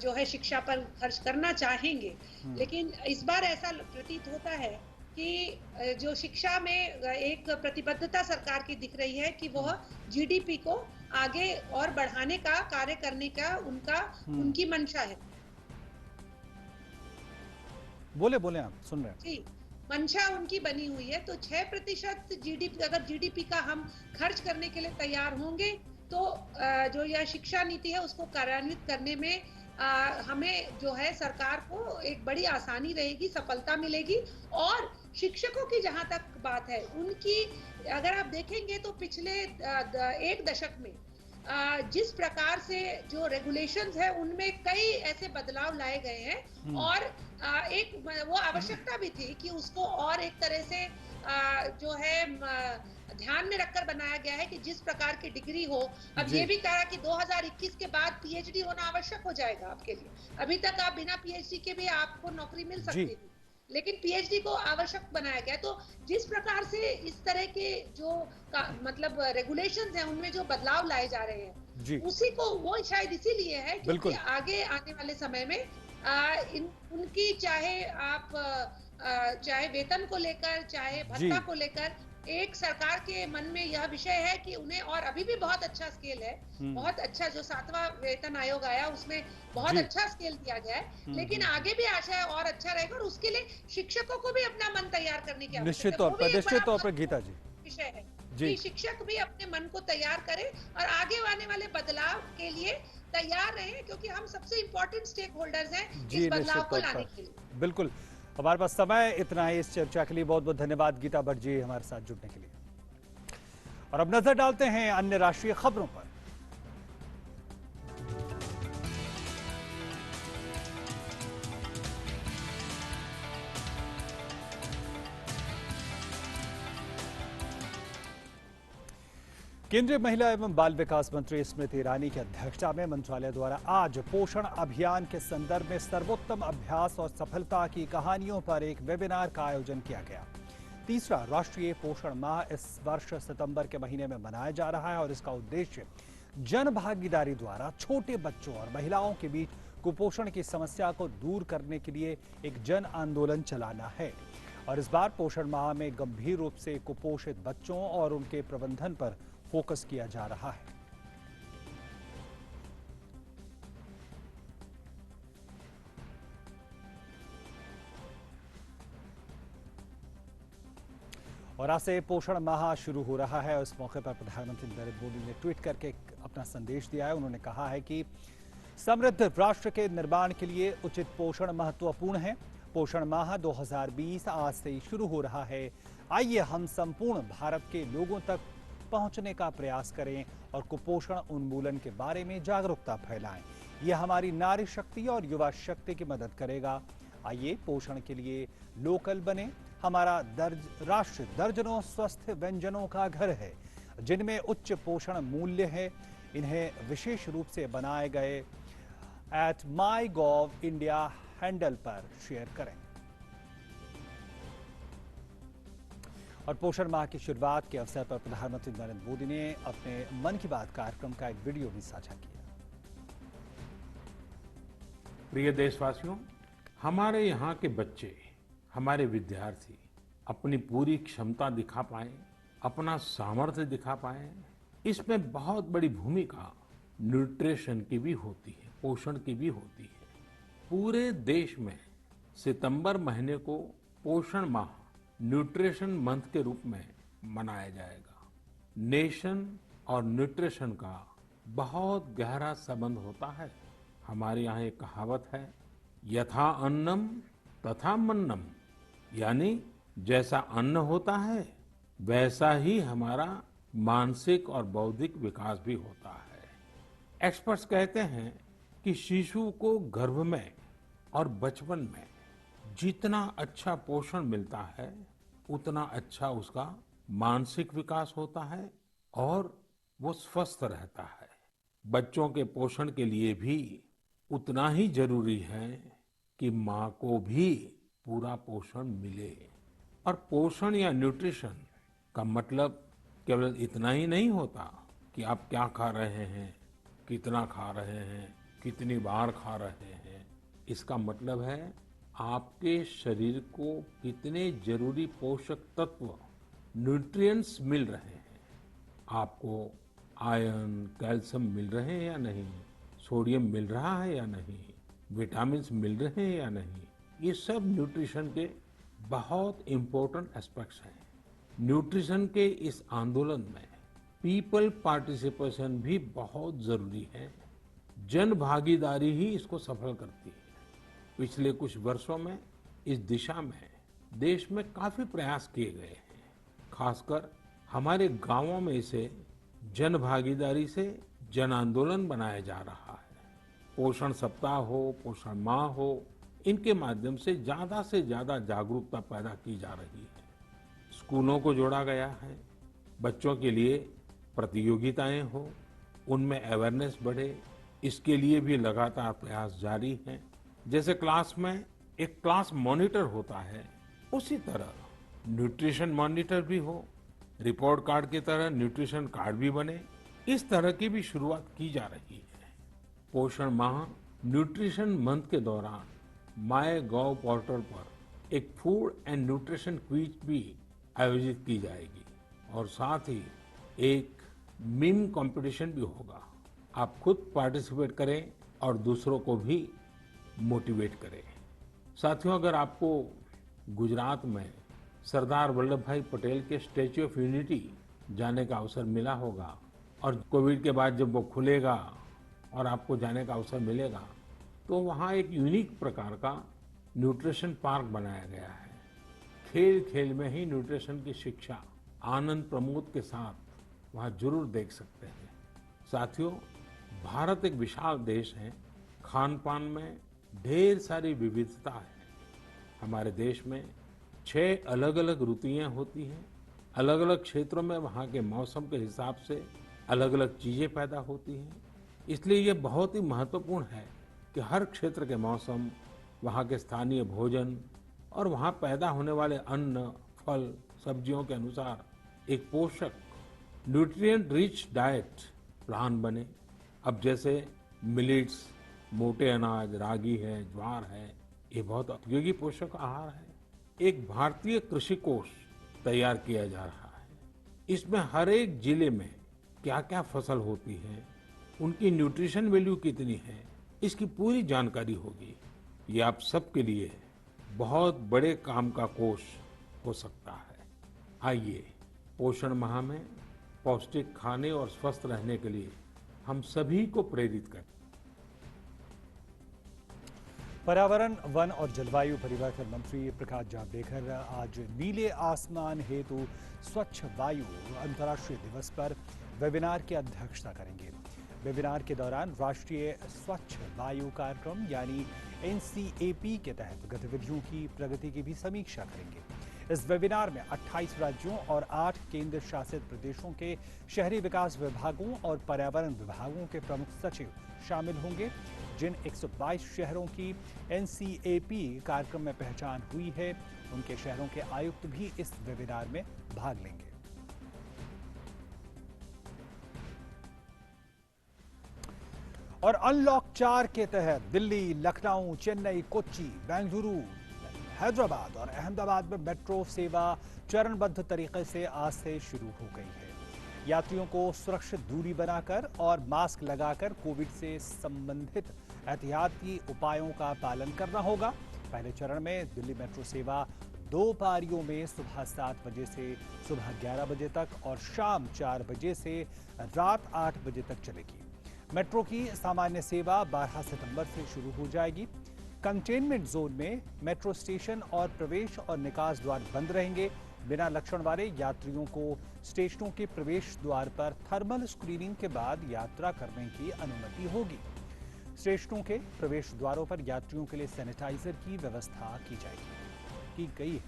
जो है शिक्षा पर खर्च करना चाहेंगे, लेकिन इस बार ऐसा प्रतीत होता है कि जो शिक्षा में एक प्रतिबद्धता सरकार की दिख रही है कि वह जीडीपी को आगे और बढ़ाने का कार्य करने का उनकी मंशा है। बोले आप सुन रहे हैं जी, मंशा उनकी बनी हुई है। तो 6% जीडीपी, अगर जीडीपी का हम खर्च करने के लिए तैयार होंगे तो जो यह शिक्षा नीति है उसको कार्यान्वित करने में हमें जो है सरकार को एक बड़ी आसानी रहेगी, सफलता मिलेगी। और शिक्षकों की जहां तक बात है, उनकी अगर आप देखेंगे तो पिछले 1 दशक में जिस प्रकार से जो रेगुलेशंस है उनमें कई ऐसे बदलाव लाए गए हैं, और एक वो आवश्यकता भी थी कि उसको और एक तरह से जो है ध्यान में रखकर बनाया गया है कि जिस प्रकार की डिग्री हो। अब ये भी कहा कि 2021 के बाद पीएचडी होना आवश्यक हो जाएगा आपके लिए। अभी तक आप बिना पीएचडी के भी आपको नौकरी मिल सकती थी, लेकिन पीएचडी को आवश्यक बनाया गया। तो जिस प्रकार से इस तरह के जो मतलब रेगुलेशंस हैं उनमें जो बदलाव लाए जा रहे हैं, उसी को वो शायद इसीलिए है क्योंकि आगे आने वाले समय में उनकी चाहे वेतन को लेकर, चाहे भत्ता को लेकर, एक सरकार के मन में यह विषय है कि उन्हें, और अभी भी बहुत अच्छा स्केल है, बहुत अच्छा जो 7वां वेतन आयोग आया उसमें बहुत अच्छा स्केल दिया गया है, लेकिन आगे भी आशा है और अच्छा रहेगा। और उसके लिए शिक्षकों को भी अपना मन तैयार करने की आवश्यकता है। निश्चित तौर पर गीता जी विषय है कि शिक्षक भी अपने मन को तैयार करें और आगे आने वाले बदलाव के लिए तैयार रहें, क्योंकि हम सबसे इम्पोर्टेंट स्टेक होल्डर्स हैं इस बदलाव को लाने के लिए। बिल्कुल, हमारे पास समय इतना है इस चर्चा के लिए। बहुत बहुत धन्यवाद गीता भट्ट जी हमारे साथ जुड़ने के लिए। और अब नजर डालते हैं अन्य राष्ट्रीय खबरों पर। केंद्रीय महिला एवं बाल विकास मंत्री स्मृति ईरानी की अध्यक्षता में मंत्रालय द्वारा आज पोषण अभियान के संदर्भ में सर्वोत्तम अभ्यास और सफलता की कहानियों पर एक वेबिनार का आयोजन किया गया। तीसरा राष्ट्रीय पोषण माह इस वर्ष सितंबर के महीने में मनाया जा रहा है और इसका उद्देश्य जन भागीदारी द्वारा छोटे बच्चों और महिलाओं के बीच कुपोषण की समस्या को दूर करने के लिए एक जन आंदोलन चलाना है। और इस बार पोषण माह में गंभीर रूप से कुपोषित बच्चों और उनके प्रबंधन पर फोकस किया जा रहा है। और आज से पोषण माह शुरू हो रहा है और इस मौके पर प्रधानमंत्री नरेंद्र मोदी ने ट्वीट करके अपना संदेश दिया है। उन्होंने कहा है कि समृद्ध राष्ट्र के निर्माण के लिए उचित पोषण महत्वपूर्ण है। पोषण माह 2020 आज से शुरू हो रहा है। आइए हम संपूर्ण भारत के लोगों तक पहुंचने का प्रयास करें और कुपोषण उन्मूलन के बारे में जागरूकता फैलाएं। यह हमारी नारी शक्ति और युवा शक्ति की मदद करेगा। आइए पोषण के लिए लोकल बने। हमारा राष्ट्र दर्जनों स्वस्थ व्यंजनों का घर है जिनमें उच्च पोषण मूल्य है। इन्हें विशेष रूप से बनाए गए @MyGovIndia हैंडल पर शेयर करें। और पोषण माह की शुरुआत के अवसर पर प्रधानमंत्री नरेंद्र मोदी ने अपने मन की बात कार्यक्रम का एक वीडियो भी साझा किया। प्रिय देशवासियों, हमारे यहाँ के बच्चे, हमारे विद्यार्थी अपनी पूरी क्षमता दिखा पाए, अपना सामर्थ्य दिखा पाए, इसमें बहुत बड़ी भूमिका न्यूट्रिशन की भी होती है, पोषण की भी होती है। पूरे देश में सितंबर महीने को पोषण माह, न्यूट्रिशन मंथ के रूप में मनाया जाएगा। नेशन और न्यूट्रिशन का बहुत गहरा संबंध होता है। हमारे यहाँ एक कहावत है, यथा अन्नम तथा मन्नम, यानी जैसा अन्न होता है वैसा ही हमारा मानसिक और बौद्धिक विकास भी होता है। एक्सपर्ट्स कहते हैं कि शिशु को गर्भ में और बचपन में जितना अच्छा पोषण मिलता है उतना अच्छा उसका मानसिक विकास होता है और वो स्वस्थ रहता है। बच्चों के पोषण के लिए भी उतना ही जरूरी है कि माँ को भी पूरा पोषण मिले। और पोषण या न्यूट्रिशन का मतलब केवल इतना ही नहीं होता कि आप क्या खा रहे हैं, कितना खा रहे हैं, कितनी बार खा रहे हैं। इसका मतलब है आपके शरीर को कितने जरूरी पोषक तत्व, न्यूट्रिएंट्स मिल रहे हैं। आपको आयरन, कैल्शियम मिल रहे हैं या नहीं, सोडियम मिल रहा है या नहीं, विटामिन्स मिल रहे हैं या नहीं, ये सब न्यूट्रिशन के बहुत इंपॉर्टेंट एस्पेक्ट्स हैं। न्यूट्रिशन के इस आंदोलन में पीपल पार्टिसिपेशन भी बहुत जरूरी है। जन भागीदारी ही इसको सफल करती है। पिछले कुछ वर्षों में इस दिशा में देश में काफी प्रयास किए गए हैं। खासकर हमारे गांवों में इसे जन भागीदारी से जन आंदोलन बनाया जा रहा है। पोषण सप्ताह हो, पोषण माह हो, इनके माध्यम से ज्यादा जागरूकता पैदा की जा रही है। स्कूलों को जोड़ा गया है, बच्चों के लिए प्रतियोगिताएं हो, उनमें अवेयरनेस बढ़े, इसके लिए भी लगातार प्रयास जारी हैं। जैसे क्लास में एक क्लास मॉनिटर होता है, उसी तरह न्यूट्रिशन मॉनिटर भी हो, रिपोर्ट कार्ड की तरह न्यूट्रिशन कार्ड भी बने, इस तरह की भी शुरुआत की जा रही है। पोषण माह न्यूट्रिशन मंथ के दौरान माय.गॉव पोर्टल पर एक फूड एंड न्यूट्रिशन क्विज भी आयोजित की जाएगी और साथ ही एक मीम कंपटीशन भी होगा। आप खुद पार्टिसिपेट करें और दूसरों को भी मोटिवेट करें। साथियों, अगर आपको गुजरात में सरदार वल्लभ भाई पटेल के स्टैच्यू ऑफ यूनिटी जाने का अवसर मिला होगा और कोविड के बाद जब वो खुलेगा और आपको जाने का अवसर मिलेगा, तो वहाँ एक यूनिक प्रकार का न्यूट्रिशन पार्क बनाया गया है। खेल खेल में ही न्यूट्रिशन की शिक्षा आनंद प्रमोद के साथ वहाँ जरूर देख सकते हैं। साथियों, भारत एक विशाल देश है। खान पान में ढेर सारी विविधता है। हमारे देश में 6 अलग अलग ऋतुएं होती हैं। अलग अलग क्षेत्रों में वहाँ के मौसम के हिसाब से अलग अलग चीजें पैदा होती हैं। इसलिए ये बहुत ही महत्वपूर्ण है कि हर क्षेत्र के मौसम, वहाँ के स्थानीय भोजन और वहाँ पैदा होने वाले अन्न, फल, सब्जियों के अनुसार एक पोषक न्यूट्रिएंट रिच डाइट प्लान बने। अब जैसे मिलेट्स, मोटे अनाज, रागी है, ज्वार है, ये बहुत उपयोगी पोषक आहार है। एक भारतीय कृषि कोष तैयार किया जा रहा है। इसमें हर एक जिले में क्या क्या फसल होती है, उनकी न्यूट्रिशन वैल्यू कितनी है, इसकी पूरी जानकारी होगी। ये आप सबके लिए बहुत बड़े काम का कोष हो सकता है। आइए, पोषण माह में पौष्टिक खाने और स्वस्थ रहने के लिए हम सभी को प्रेरित करें। पर्यावरण, वन और जलवायु परिवर्तन मंत्री प्रकाश जावड़ेकर आज नीले आसमान हेतु स्वच्छ वायु अंतर्राष्ट्रीय दिवस पर वेबिनार की अध्यक्षता करेंगे। वेबिनार के दौरान राष्ट्रीय स्वच्छ वायु कार्यक्रम यानी NCAP के तहत गतिविधियों की प्रगति की भी समीक्षा करेंगे। इस वेबिनार में 28 राज्यों और 8 केंद्र शासित प्रदेशों के शहरी विकास विभागों और पर्यावरण विभागों के प्रमुख सचिव शामिल होंगे। जिन 122 शहरों की NCAP कार्यक्रम में पहचान हुई है, उनके शहरों के आयुक्त भी इस वेबिनार में भाग लेंगे। और अनलॉक 4 के तहत दिल्ली, लखनऊ, चेन्नई, कोच्चि, बेंगलुरु, हैदराबाद और अहमदाबाद में मेट्रो सेवा चरणबद्ध तरीके से आज से शुरू हो गई है। यात्रियों को सुरक्षित दूरी बनाकर और मास्क लगाकर कोविड से संबंधित एहतियाती उपायों का पालन करना होगा। पहले चरण में दिल्ली मेट्रो सेवा 2 पारियों में सुबह 7 बजे से सुबह 11 बजे तक और शाम 4 बजे से रात 8 बजे तक चलेगी। मेट्रो की सामान्य सेवा 12 सितंबर से शुरू हो जाएगी। कंटेनमेंट जोन में मेट्रो स्टेशन और प्रवेश और निकास द्वार बंद रहेंगे। बिना लक्षण वाले यात्रियों को स्टेशनों के प्रवेश द्वार पर थर्मल स्क्रीनिंग के बाद यात्रा करने की अनुमति होगी। स्टेशनों के प्रवेश द्वारों पर यात्रियों के लिए सैनिटाइजर की व्यवस्था की गई है।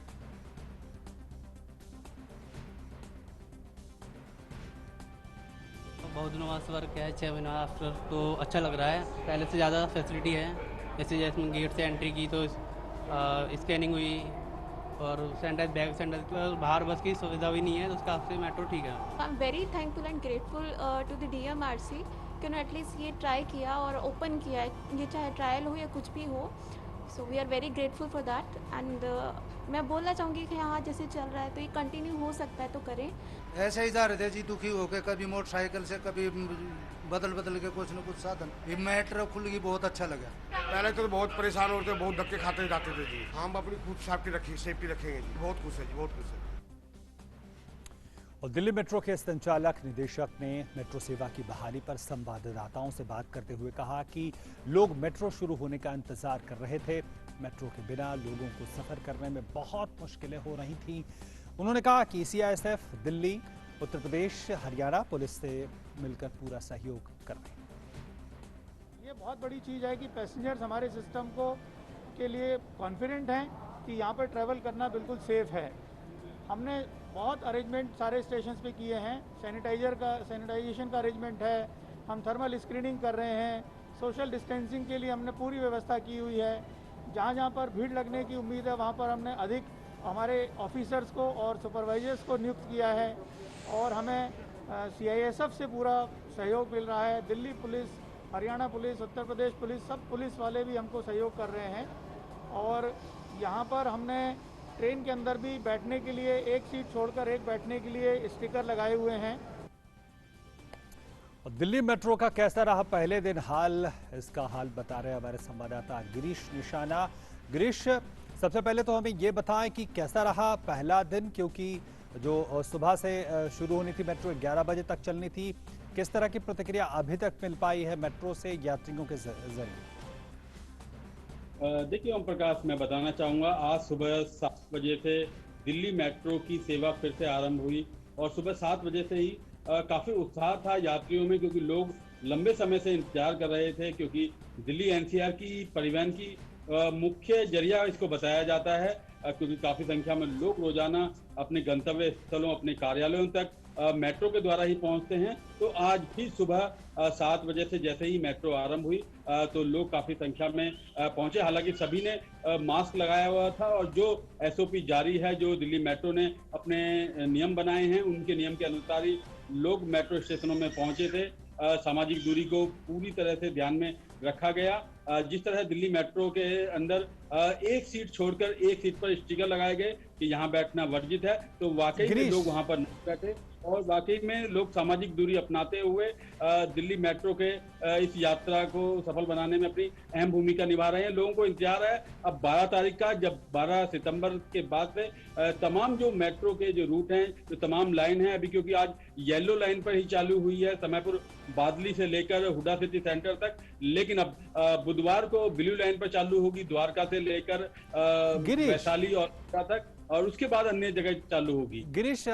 बहुत दिनों बाद वर्क किया है, 6 महीना आफ्टर, तो अच्छा लग रहा है। पहले से ज़्यादा फैसिलिटी है, जैसे गेट से एंट्री की तो स्कैनिंग हुई और सैनिटाइज बाहर बस की सुविधा भी नहीं है, तो उसका आपसे मेट्रो ठीक है। I am very thankful and grateful to the DMRC कि उन्होंने एटलीस्ट ये ट्राई किया और ओपन किया है, ये चाहे ट्रायल हो या कुछ भी हो। So we are very grateful for that and मैं बोलना चाहूँगी कि यहाँ जैसे चल रहा है तो ये कंटिन्यू हो सकता है तो करें। ऐसे ही जा रहे थे जी, दुखी होके, कभी मोटरसाइकिल से, कभी बदल के कुछ न कुछ साधन। ये मेट्रो खुल गई, बहुत अच्छा लगा। पहले तो बहुत परेशान होते, बहुत धक्के खाते जाते थे जी। हम अपनी खुद सेफ्टी रखेंगे जी। बहुत खुश है जी, बहुत खुश है। और दिल्ली मेट्रो के संचालक निदेशक ने मेट्रो सेवा की बहाली पर संवाददाताओं से बात करते हुए कहा कि लोग मेट्रो शुरू होने का इंतजार कर रहे थे। मेट्रो के बिना लोगों को सफर करने में बहुत मुश्किलें हो रही थी। उन्होंने कहा कि CISF दिल्ली, उत्तर प्रदेश, हरियाणा पुलिस से मिलकर पूरा सहयोग कर रहे हैं। ये बहुत बड़ी चीज़ है कि पैसेंजर्स हमारे सिस्टम के लिए कॉन्फिडेंट हैं कि यहाँ पर ट्रैवल करना बिल्कुल सेफ है। हमने बहुत अरेंजमेंट सारे स्टेशंस पे किए हैं। सैनिटाइजेशन का अरेंजमेंट है, हम थर्मल स्क्रीनिंग कर रहे हैं, सोशल डिस्टेंसिंग के लिए हमने पूरी व्यवस्था की हुई है। जहाँ जहाँ पर भीड़ लगने की उम्मीद है वहाँ पर हमने अधिक हमारे ऑफिसर्स को और सुपरवाइजर्स को नियुक्त किया है और हमें CISF से पूरा सहयोग मिल रहा है। Delhi police, Haryana police, Uttar Pradesh police, सब पुलिस वाले भी हमको सहयोग कर रहे हैं। और यहाँ पर हमने ट्रेन के अंदर भी बैठने के लिए एक सीट छोड़कर एक बैठने के लिए स्टिकर लगाए हुए हैं। दिल्ली मेट्रो का कैसा रहा पहले दिन हाल, इसका हाल बता रहे हमारे संवाददाता गिरीश निशाना। गिरीश, सबसे पहले तो हमें ये बताएं कि कैसा रहा पहला दिन, क्योंकि जो सुबह से शुरू होनी थी मेट्रो 11 बजे तक चलनी थी। किस तरह की प्रतिक्रिया अभी तक मिल पाई है मेट्रो से यात्रियों के जरिए? देखिए ओम प्रकाश, मैं बताना चाहूँगा, आज सुबह 7 बजे से दिल्ली मेट्रो की सेवा फिर से आरंभ हुई और सुबह 7 बजे से ही काफ़ी उत्साह था यात्रियों में, क्योंकि लोग लंबे समय से इंतजार कर रहे थे। क्योंकि दिल्ली NCR की परिवहन की मुख्य जरिया इसको बताया जाता है, क्योंकि काफ़ी संख्या में लोग रोजाना अपने गंतव्य स्थलों, अपने कार्यालयों तक मेट्रो के द्वारा ही पहुंचते हैं। तो आज भी सुबह 7 बजे से जैसे ही मेट्रो आरंभ हुई तो लोग काफ़ी संख्या में पहुंचे। हालांकि सभी ने मास्क लगाया हुआ था और जो SOP जारी है, जो दिल्ली मेट्रो ने अपने नियम बनाए हैं, उनके नियम के अनुसार ही लोग मेट्रो स्टेशनों में पहुंचे थे। सामाजिक दूरी को पूरी तरह से ध्यान में रखा गया। जिस तरह दिल्ली मेट्रो के अंदर एक सीट छोड़कर एक सीट पर स्टिकर लगाए गए कि यहाँ बैठना वर्जित है, तो वाकई में लोग वहाँ पर नहीं बैठे और वाकई में लोग सामाजिक दूरी अपनाते हुए दिल्ली मेट्रो के इस यात्रा को सफल बनाने में अपनी अहम भूमिका निभा रहे हैं। लोगों को इंतजार है अब 12 तारीख का, जब 12 सितंबर के बाद से तमाम जो मेट्रो के जो रूट हैं, जो तमाम लाइन है अभी, क्योंकि आज येलो लाइन पर ही चालू हुई है समयपुर बादली से लेकर हुडा सिटी सेंटर तक, लेकिन अब बुधवार को ब्लू लाइन पर चालू होगी द्वारका से लेकर वैशाली और तक, और उसके बाद अन्य जगह चालू होगी। गिरीश,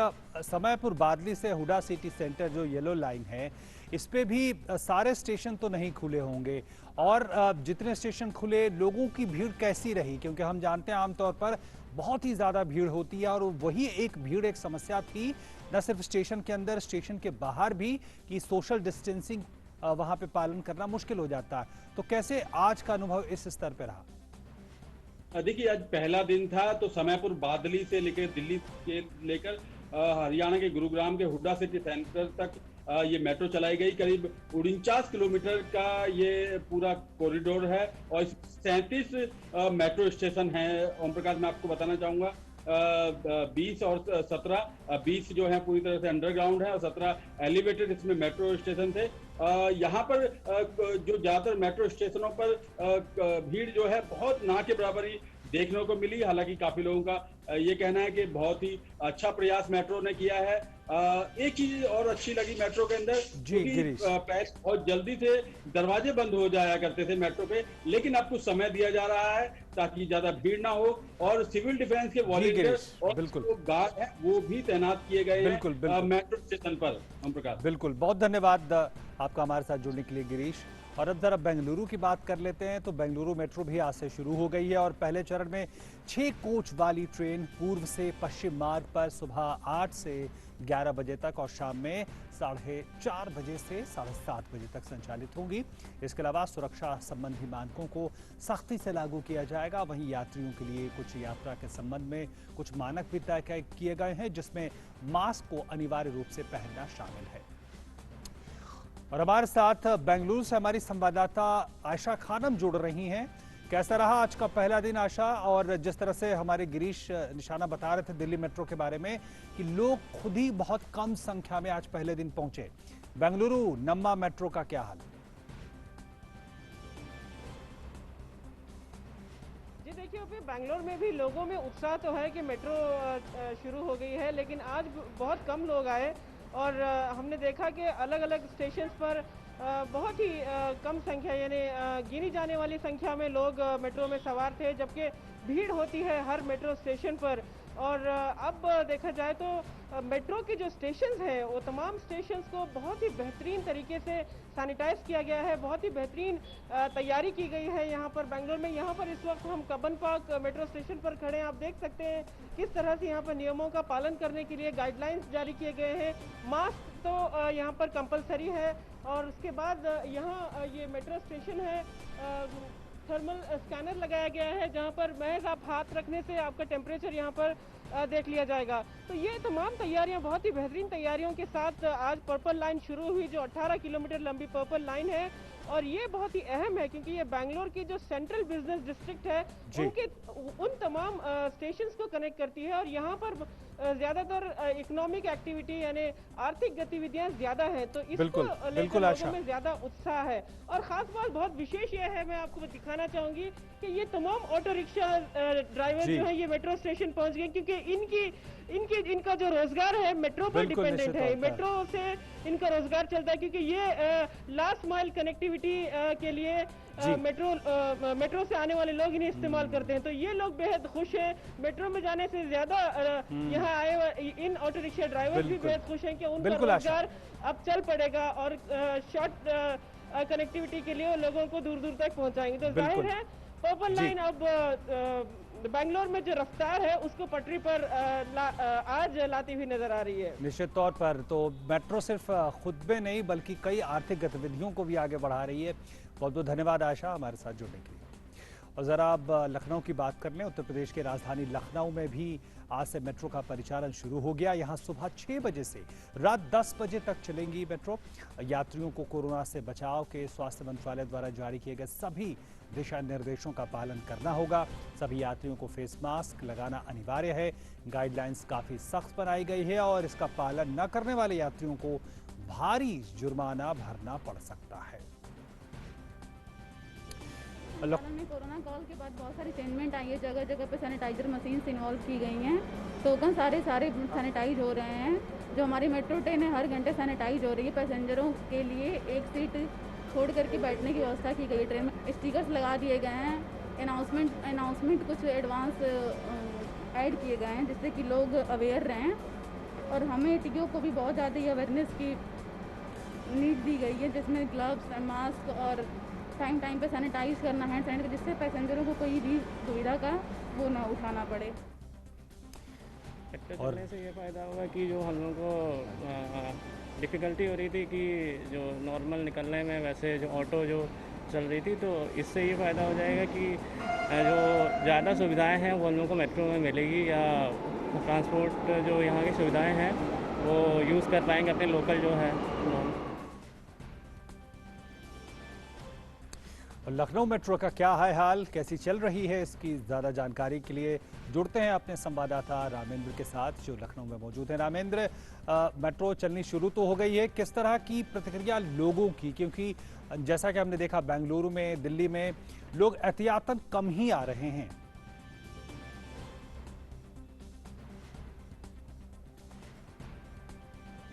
समयपुर बादली से हुडा सिटी सेंटर जो येलो लाइन है, इस पे भी सारे स्टेशन तो नहीं खुले होंगे, और जितने स्टेशन खुले लोगों की भीड़ कैसी रही? क्योंकि हम जानते हैं आमतौर पर बहुत ही ज़्यादा भीड़ होती है और वही एक भीड़ एक समस्या थी, न सिर्फ स्टेशन के अंदर, स्टेशन के बाहर भी, कि सोशल डिस्टेंसिंग वहां पे पालन करना मुश्किल हो जाता है। तो कैसे आज का अनुभव इस स्तर पे रहा? देखिए, आज पहला दिन था तो समयपुर बादली से लेकर दिल्ली के लेकर हरियाणा के गुरुग्राम के हुड्डा सिटी सेंटर तक ये मेट्रो चलाई गई। करीब 49 किलोमीटर का ये पूरा कॉरिडोर है और 37 मेट्रो स्टेशन हैं। ओम प्रकाश, मैं आपको बताना चाहूंगा 20 और 17, 20 जो है पूरी तरह से अंडरग्राउंड है और 17 एलिवेटेड इसमें मेट्रो स्टेशन थे। यहाँ पर जो ज्यादातर मेट्रो स्टेशनों पर भीड़ जो है बहुत ना के बराबर ही देखने को मिली। हालांकि काफी लोगों का ये कहना है कि बहुत ही अच्छा प्रयास मेट्रो ने किया है। एक चीज और अच्छी लगी मेट्रो के अंदर, क्योंकि बहुत जल्दी से दरवाजे बंद हो जाया करते थे मेट्रो पे, लेकिन अब कुछ समय दिया जा रहा है ताकि ज्यादा भीड़ ना हो और सिविल डिफेंस के वॉलंटियर और जो गार्ड हैं वो भी तैनात किए गए हैं मेट्रो स्टेशन पर। हम प्रकाश, बिल्कुल, बहुत धन्यवाद आपका हमारे साथ जुड़ने के लिए गिरीश। और अब जरा बेंगलुरु की बात कर लेते हैं। तो बेंगलुरु मेट्रो भी आज से शुरू हो गई है और पहले चरण में 6 कोच वाली ट्रेन पूर्व से पश्चिम मार्ग पर सुबह 8 से 11 बजे तक और शाम में 4:30 बजे से 7:30 बजे तक संचालित होंगी। इसके अलावा सुरक्षा संबंधी मानकों को सख्ती से लागू किया जाएगा। वहीं यात्रियों के लिए कुछ यात्रा के संबंध में कुछ मानक भी तय किए गए हैं, जिसमें मास्क को अनिवार्य रूप से पहनना शामिल है। और हमारे साथ बेंगलुरु से हमारी संवाददाता आयशा खानम जुड़ रही हैं। कैसा रहा आज का पहला दिन आशा? और जिस तरह से हमारे गिरीश निशाना बता रहे थे दिल्ली मेट्रो के बारे में कि लोग खुद ही बहुत कम संख्या में आज पहले दिन पहुंचे, बेंगलुरु नम्मा मेट्रो का क्या हाल? जी देखिए, अभी बेंगलोर में भी लोगों में उत्साह तो है कि मेट्रो शुरू हो गई है, लेकिन आज बहुत कम लोग आए और हमने देखा कि अलग अलग स्टेशन पर बहुत ही कम संख्या यानी गिनी जाने वाली संख्या में लोग मेट्रो में सवार थे, जबकि भीड़ होती है हर मेट्रो स्टेशन पर। और अब देखा जाए तो मेट्रो के जो स्टेशंस हैं वो तमाम स्टेशंस को बहुत ही बेहतरीन तरीके से सैनिटाइज किया गया है, बहुत ही बेहतरीन तैयारी की गई है यहाँ पर बेंगलोर में। यहाँ पर इस वक्त हम कब्बन पार्क मेट्रो स्टेशन पर खड़े हैं। आप देख सकते हैं किस तरह से यहाँ पर नियमों का पालन करने के लिए गाइडलाइंस जारी किए गए हैं। मास्क तो यहाँ पर कंपलसरी है और उसके बाद यहाँ ये मेट्रो स्टेशन है, थर्मल स्कैनर लगाया गया है जहां पर महज आप हाथ रखने से आपका टेम्परेचर यहां पर देख लिया जाएगा। तो ये तमाम तैयारियां बहुत ही बेहतरीन तैयारियों के साथ आज पर्पल लाइन शुरू हुई, जो 18 किलोमीटर लंबी पर्पल लाइन है। और ये बहुत ही अहम है क्योंकि ये बेंगलोर की जो सेंट्रल बिजनेस डिस्ट्रिक्ट है उनके उन तमाम स्टेशंस को कनेक्ट करती है और यहाँ पर ज्यादातर इकोनॉमिक एक्टिविटी यानी आर्थिक गतिविधियां ज्यादा हैं, तो इसको लेकर लोगों में ज्यादा उत्साह है। और खास बात बहुत विशेष ये है, मैं आपको दिखाना चाहूंगी कि ये तमाम ऑटो रिक्शा ड्राइवर जो है ये मेट्रो स्टेशन पहुंच गए, क्योंकि इनका जो रोजगार है मेट्रो पर डिपेंडेंट है, मेट्रो से इनका रोजगार चलता है, क्योंकि ये लास्ट माइल कनेक्टिविटी के लिए मेट्रो से आने वाले लोग इन्हें इस्तेमाल करते हैं। तो ये लोग बेहद खुश हैं, मेट्रो में जाने से ज्यादा यहाँ आए इन ऑटो रिक्शा ड्राइवर भी बेहद खुश हैं कि उनका रोजगार अब चल पड़ेगा और शॉर्ट कनेक्टिविटी के लिए लोगों को दूर दूर तक पहुंचाएंगे। तो जाहिर है पर्पल लाइन अब बेंगलोर में जो रफ्तार है उसको पटरी पर आज लाती हुई नजर आ रही है। निश्चित तौर पर तो मेट्रो सिर्फ खुद में नहीं बल्कि कई आर्थिक गतिविधियों को भी आगे बढ़ा रही है। बहुत बहुत धन्यवाद आशा हमारे साथ जुड़ने के लिए। और ज़रा अब लखनऊ की बात कर लें। उत्तर प्रदेश की राजधानी लखनऊ में भी आज से मेट्रो का परिचालन शुरू हो गया। यहाँ सुबह 6 बजे से रात 10 बजे तक चलेंगी मेट्रो। यात्रियों को कोरोना से बचाव के स्वास्थ्य मंत्रालय द्वारा जारी किए गए सभी दिशा निर्देशों का पालन करना होगा। सभी यात्रियों को फेस मास्क लगाना अनिवार्य है। गाइडलाइंस काफ़ी सख्त बनाई गई है और इसका पालन न करने वाले यात्रियों को भारी जुर्माना भरना पड़ सकता है। में कोरोना कॉल के बाद बहुत सारी चेंजमेंट आई है, जगह जगह पे सैनिटाइजर मशीन्स इन्वॉल्व की गई हैं, टोकन सारे सैनिटाइज हो रहे हैं। जो हमारी मेट्रो ट्रेन है हर घंटे सैनिटाइज हो रही है। पैसेंजरों के लिए एक सीट छोड़ करके बैठने की व्यवस्था की गई। ट्रेन में स्टिकर्स लगा दिए गए हैं, अनाउंसमेंट कुछ एडवांस ऐड किए गए हैं जिससे कि लोग अवेयर रहें। और हमें टीओ को भी बहुत ज़्यादा अवेयरनेस की नीड दी गई है, जिसमें ग्लव्स, मास्क और टाइम पे सैनिटाइज करना है हैंड, जिससे पैसेंजरों को कोई भी दुविधा का वो ना उठाना पड़े। मेट्रो चलने से ये फ़ायदा होगा कि जो हम लोगों को डिफ़िकल्टी हो रही थी कि जो नॉर्मल निकलने में, वैसे जो ऑटो जो चल रही थी, तो इससे ये फ़ायदा हो जाएगा कि जो ज़्यादा सुविधाएं हैं वो हम लोगों को मेट्रो में मिलेगी, या ट्रांसपोर्ट जो यहाँ की सुविधाएं हैं वो यूज़ कर पाएंगे अपने लोकल जो है। और लखनऊ मेट्रो का क्या है हाल, कैसी चल रही है, इसकी ज़्यादा जानकारी के लिए जुड़ते हैं अपने संवाददाता रामेंद्र के साथ जो लखनऊ में मौजूद हैं। रामेंद्र, मेट्रो चलनी शुरू तो हो गई है, किस तरह की प्रतिक्रिया लोगों की, क्योंकि जैसा कि हमने देखा बेंगलुरु में, दिल्ली में लोग एहतियातन कम ही आ रहे हैं।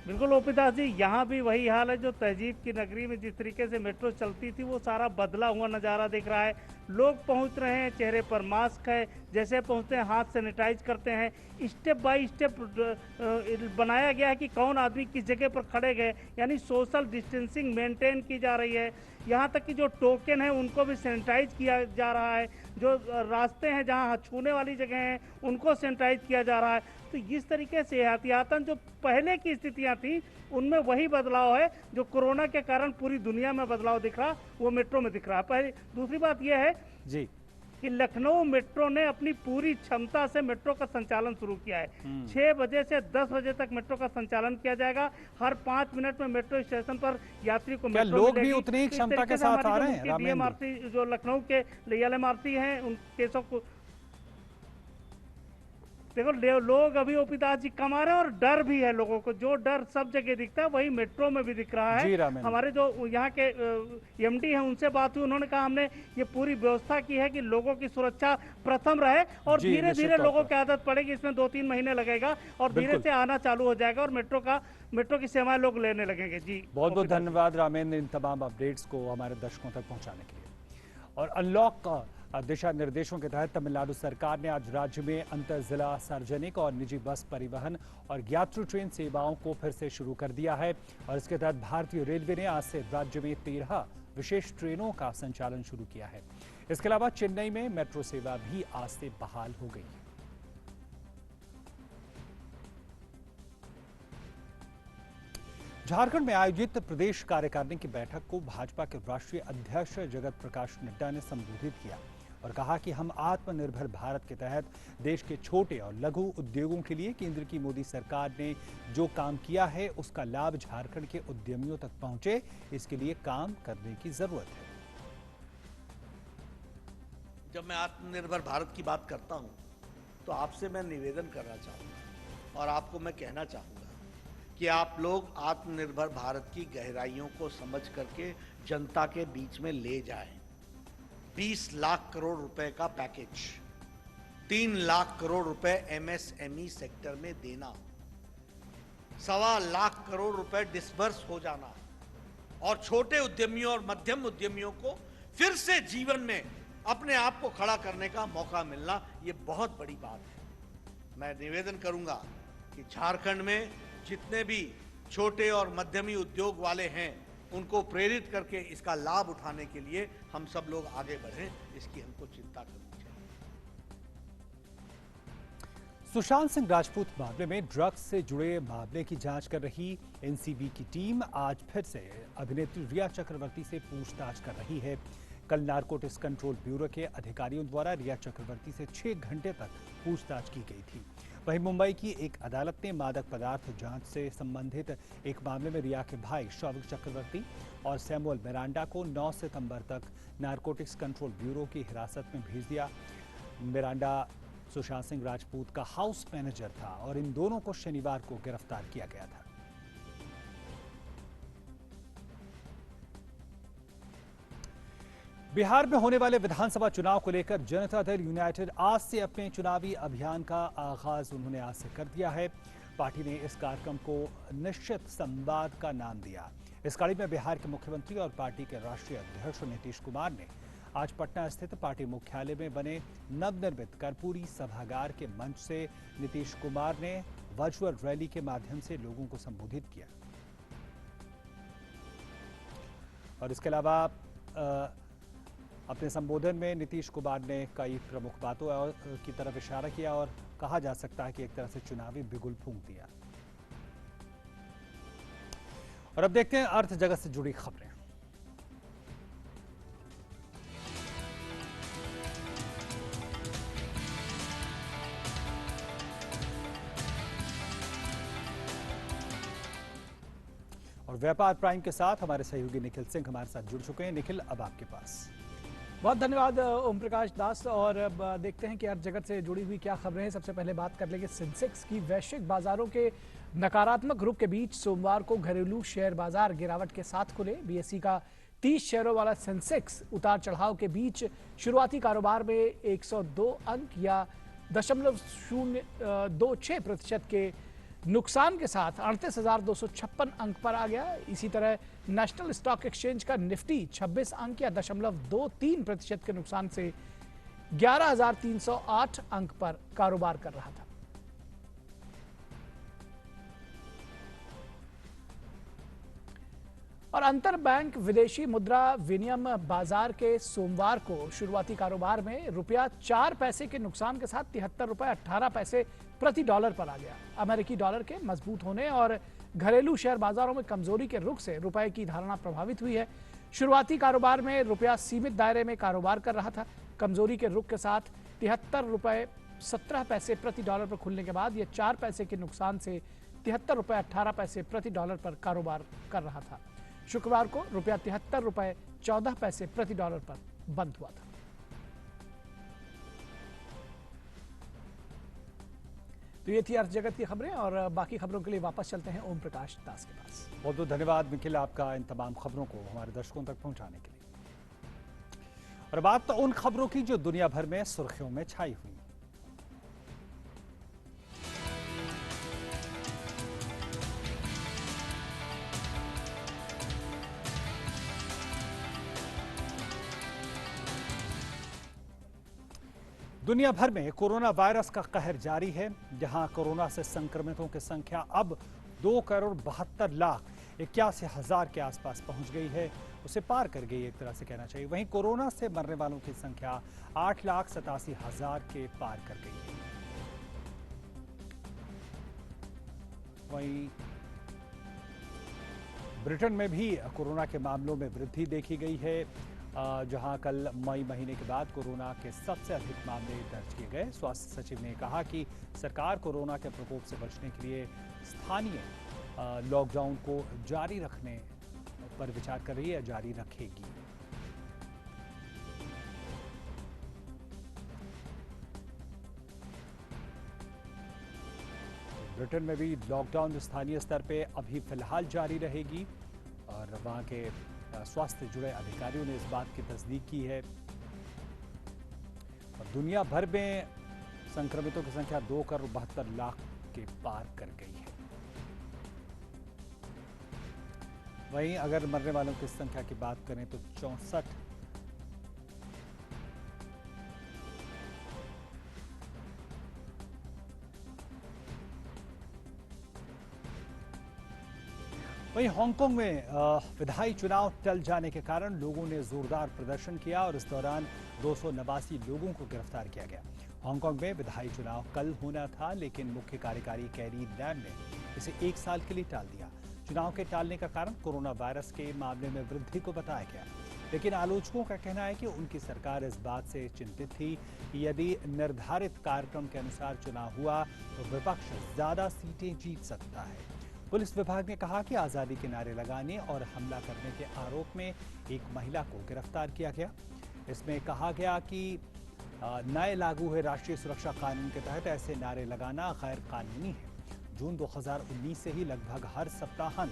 बिल्कुल ओपीदास जी, यहाँ भी वही हाल है जो तहजीब की नगरी में जिस तरीके से मेट्रो चलती थी वो सारा बदला हुआ नज़ारा दिख रहा है। लोग पहुँच रहे हैं, चेहरे पर मास्क है, जैसे पहुँचते हैं हाथ सैनिटाइज करते हैं। स्टेप बाय स्टेप बनाया गया है कि कौन आदमी किस जगह पर खड़े गए, यानी सोशल डिस्टेंसिंग मेंटेन की जा रही है। यहाँ तक कि जो टोकन है उनको भी सैनिटाइज किया जा रहा है, जो रास्ते हैं जहाँ छूने वाली जगह हैं उनको सैनिटाइज किया जा रहा है। तो इस तरीके से एहतियातन जो पहले की स्थितियां थी उनमें वही बदलाव है जो कोरोना के कारण पूरी दुनिया में बदलाव दिख रहा, वो मेट्रो में दिख रहा है। पहले दूसरी बात यह है जी कि लखनऊ मेट्रो ने अपनी पूरी क्षमता से मेट्रो का संचालन शुरू किया है। 6 बजे से 10 बजे तक मेट्रो का संचालन किया जाएगा। हर 5 मिनट में मेट्रो स्टेशन पर यात्री को मेट्रो लोग भी उतनी क्षमता के साथ आ रहे हैं? डीएमआरसी जो लखनऊ के एलएमआरसी हैं उन केसों को देखो, लोग अभी ओपीदास जी कमा रहे हैं और डर भी है लोगों को। जो डर सब जगह दिखता है वही मेट्रो में भी दिख रहा है। हमारे जो यहाँ के एमडी हैं उनसे बात हुई, उन्होंने कहा हमने ये पूरी व्यवस्था की है कि लोगों की सुरक्षा प्रथम रहे और धीरे धीरे लोगों की आदत पड़ेगी। इसमें 2-3 महीने लगेगा और धीरे से आना चालू हो जाएगा और मेट्रो की सेवाएं लोग लेने लगेंगे। जी बहुत बहुत धन्यवाद रामेंद्र इन तमाम अपडेट्स को हमारे दर्शकों तक पहुँचाने के लिए। और अनलॉक दिशा निर्देशों के तहत तमिलनाडु सरकार ने आज राज्य में अंतर जिला सार्वजनिक और निजी बस परिवहन और यात्री ट्रेन सेवाओं को फिर से शुरू कर दिया है। और इसके तहत भारतीय रेलवे ने आज से राज्य में 13 विशेष ट्रेनों का संचालन शुरू किया है। इसके अलावा चेन्नई में मेट्रो सेवा भी आज से बहाल हो गई है। झारखंड में आयोजित प्रदेश कार्यकारिणी की बैठक को भाजपा के राष्ट्रीय अध्यक्ष जगत प्रकाश नड्डा ने संबोधित किया और कहा कि हम आत्मनिर्भर भारत के तहत देश के छोटे और लघु उद्योगों के लिए केंद्र की मोदी सरकार ने जो काम किया है उसका लाभ झारखंड के उद्यमियों तक पहुंचे, इसके लिए काम करने की जरूरत है। जब मैं आत्मनिर्भर भारत की बात करता हूं तो आपसे मैं निवेदन करना चाहूंगा और आपको मैं कहना चाहूंगा कि आप लोग आत्मनिर्भर भारत की गहराइयों को समझ करके जनता के बीच में ले जाएं। 20 लाख करोड़ रुपए का पैकेज, 3 लाख करोड़ रुपए एमएसएमई सेक्टर में देना, 1.25 लाख करोड़ रुपए डिसबर्स हो जाना और छोटे उद्यमियों और मध्यम उद्यमियों को फिर से जीवन में अपने आप को खड़ा करने का मौका मिलना, ये बहुत बड़ी बात है। मैं निवेदन करूंगा कि झारखंड में जितने भी छोटे और मध्यमी उद्योग वाले हैं उनको प्रेरित करके इसका लाभ उठाने के लिए हम सब लोग आगे बढ़ें, इसकी हमको चिंता करनी चाहिए। सुशांत सिंह राजपूत मामले में ड्रग्स से जुड़े मामले की जांच कर रही एनसीबी की टीम आज फिर से अभिनेत्री रिया चक्रवर्ती से पूछताछ कर रही है। कल नारकोटिक्स कंट्रोल ब्यूरो के अधिकारियों द्वारा रिया चक्रवर्ती से 6 घंटे तक पूछताछ की गई थी। वहीं मुंबई की एक अदालत ने मादक पदार्थ जांच से संबंधित एक मामले में रिया के भाई शौविक चक्रवर्ती और सैमुअल मिरांडा को 9 सितंबर तक नारकोटिक्स कंट्रोल ब्यूरो की हिरासत में भेज दिया। मिरांडा सुशांत सिंह राजपूत का हाउस मैनेजर था और इन दोनों को शनिवार को गिरफ्तार किया गया था। बिहार में होने वाले विधानसभा चुनाव को लेकर जनता दल यूनाइटेड आज से अपने चुनावी अभियान का आगाज उन्होंने आज से कर दिया है। पार्टी ने इस कार्यक्रम को निश्चित संवाद का नाम दिया। इस कड़ी में बिहार के मुख्यमंत्री और पार्टी के राष्ट्रीय अध्यक्ष नीतीश कुमार ने आज पटना स्थित पार्टी मुख्यालय में बने नवनिर्मित कर्पूरी सभागार के मंच से नीतीश कुमार ने वर्चुअल रैली के माध्यम से लोगों को संबोधित किया। और इसके अलावा अपने संबोधन में नीतीश कुमार ने कई प्रमुख बातों की तरफ इशारा किया और कहा जा सकता है कि एक तरह से चुनावी बिगुल फूंक दिया। और अब देखते हैं अर्थ जगत से जुड़ी खबरें। और व्यापार प्राइम के साथ हमारे सहयोगी निखिल सिंह हमारे साथ जुड़ चुके हैं। निखिल, अब आपके पास। बहुत धन्यवाद ओम प्रकाश दास। और अब देखते हैं कि अर्थ जगत से जुड़ी हुई क्या खबरें हैं। सबसे पहले बात कर लेंगे सेंसेक्स की। वैश्विक बाजारों के नकारात्मक रुख के बीच सोमवार को घरेलू शेयर बाजार गिरावट के साथ खुले। बीएसई का 30 शेयरों वाला सेंसेक्स उतार चढ़ाव के बीच शुरुआती कारोबार में 102 अंक या 0.026% के नुकसान के साथ 38,256 अंक पर आ गया। इसी तरह नेशनल स्टॉक एक्सचेंज का निफ्टी 26 अंक या 0.23% के नुकसान से 11,308 अंक पर कारोबार कर रहा था। और अंतर बैंक विदेशी मुद्रा विनिमय बाजार के सोमवार को शुरुआती कारोबार में ₹4 के नुकसान के साथ ₹73.18 प्रति डॉलर पर आ गया। अमेरिकी डॉलर के मजबूत होने और घरेलू शेयर बाजारों में कमजोरी के रुख से रुपए की धारणा प्रभावित हुई है। शुरुआती कारोबार में रुपया सीमित दायरे में कारोबार कर रहा था। कमजोरी के रुख के साथ ₹73.17 प्रति डॉलर पर खुलने के बाद यह ₹4 के नुकसान से ₹73.18 प्रति डॉलर पर कारोबार कर रहा था। शुक्रवार को ₹73.14 प्रति डॉलर पर बंद हुआ था। तो ये थी अर्थ जगत की खबरें और बाकी खबरों के लिए वापस चलते हैं ओम प्रकाश दास के पास। बहुत बहुत धन्यवाद निखिल आपका इन तमाम खबरों को हमारे दर्शकों तक पहुंचाने के लिए। और बात तो उन खबरों की जो दुनिया भर में सुर्खियों में छाई हुई। दुनिया भर में कोरोना वायरस का कहर जारी है, जहां कोरोना से संक्रमितों की संख्या अब 2,72,81,000 के आसपास पहुंच गई है, उसे पार कर गई एक तरह से कहना चाहिए। वहीं कोरोना से मरने वालों की संख्या 8,87,000 के पार कर गई है। वहीं ब्रिटेन में भी कोरोना के मामलों में वृद्धि देखी गई है, जहां कल मई महीने के बाद कोरोना के सबसे अधिक मामले दर्ज किए गए। स्वास्थ्य सचिव ने कहा कि सरकार कोरोना के प्रकोप से बचने के लिए स्थानीय लॉकडाउन को जारी रखने पर विचार कर रही है, जारी रखेगी। ब्रिटेन में भी लॉकडाउन स्थानीय स्तर पे अभी फिलहाल जारी रहेगी और वहां के स्वास्थ्य से जुड़े अधिकारियों ने इस बात की तस्दीक की है। और दुनिया भर में संक्रमितों की संख्या 2,72,00,000 के पार कर गई है। वहीं अगर मरने वालों की संख्या की बात करें तो 64 वहीं हांगकांग में विधायी चुनाव टल जाने के कारण लोगों ने जोरदार प्रदर्शन किया और इस दौरान 289 लोगों को गिरफ्तार किया गया। हांगकांग में विधायी चुनाव कल होना था, लेकिन मुख्य कार्यकारी कैरी लैम ने इसे 1 साल के लिए टाल दिया। चुनाव के टालने का कारण कोरोना वायरस के मामले में वृद्धि को बताया गया, लेकिन आलोचकों का कहना है कि उनकी सरकार इस बात से चिंतित थी कि यदि निर्धारित कार्यक्रम के अनुसार चुनाव हुआ तो विपक्ष ज्यादा सीटें जीत सकता है। पुलिस विभाग ने कहा कि आज़ादी के नारे लगाने और हमला करने के आरोप में एक महिला को गिरफ्तार किया गया। इसमें कहा गया कि नए लागू हुए राष्ट्रीय सुरक्षा कानून के तहत ऐसे नारे लगाना गैर कानूनी है। जून 2019 से ही लगभग हर सप्ताहांत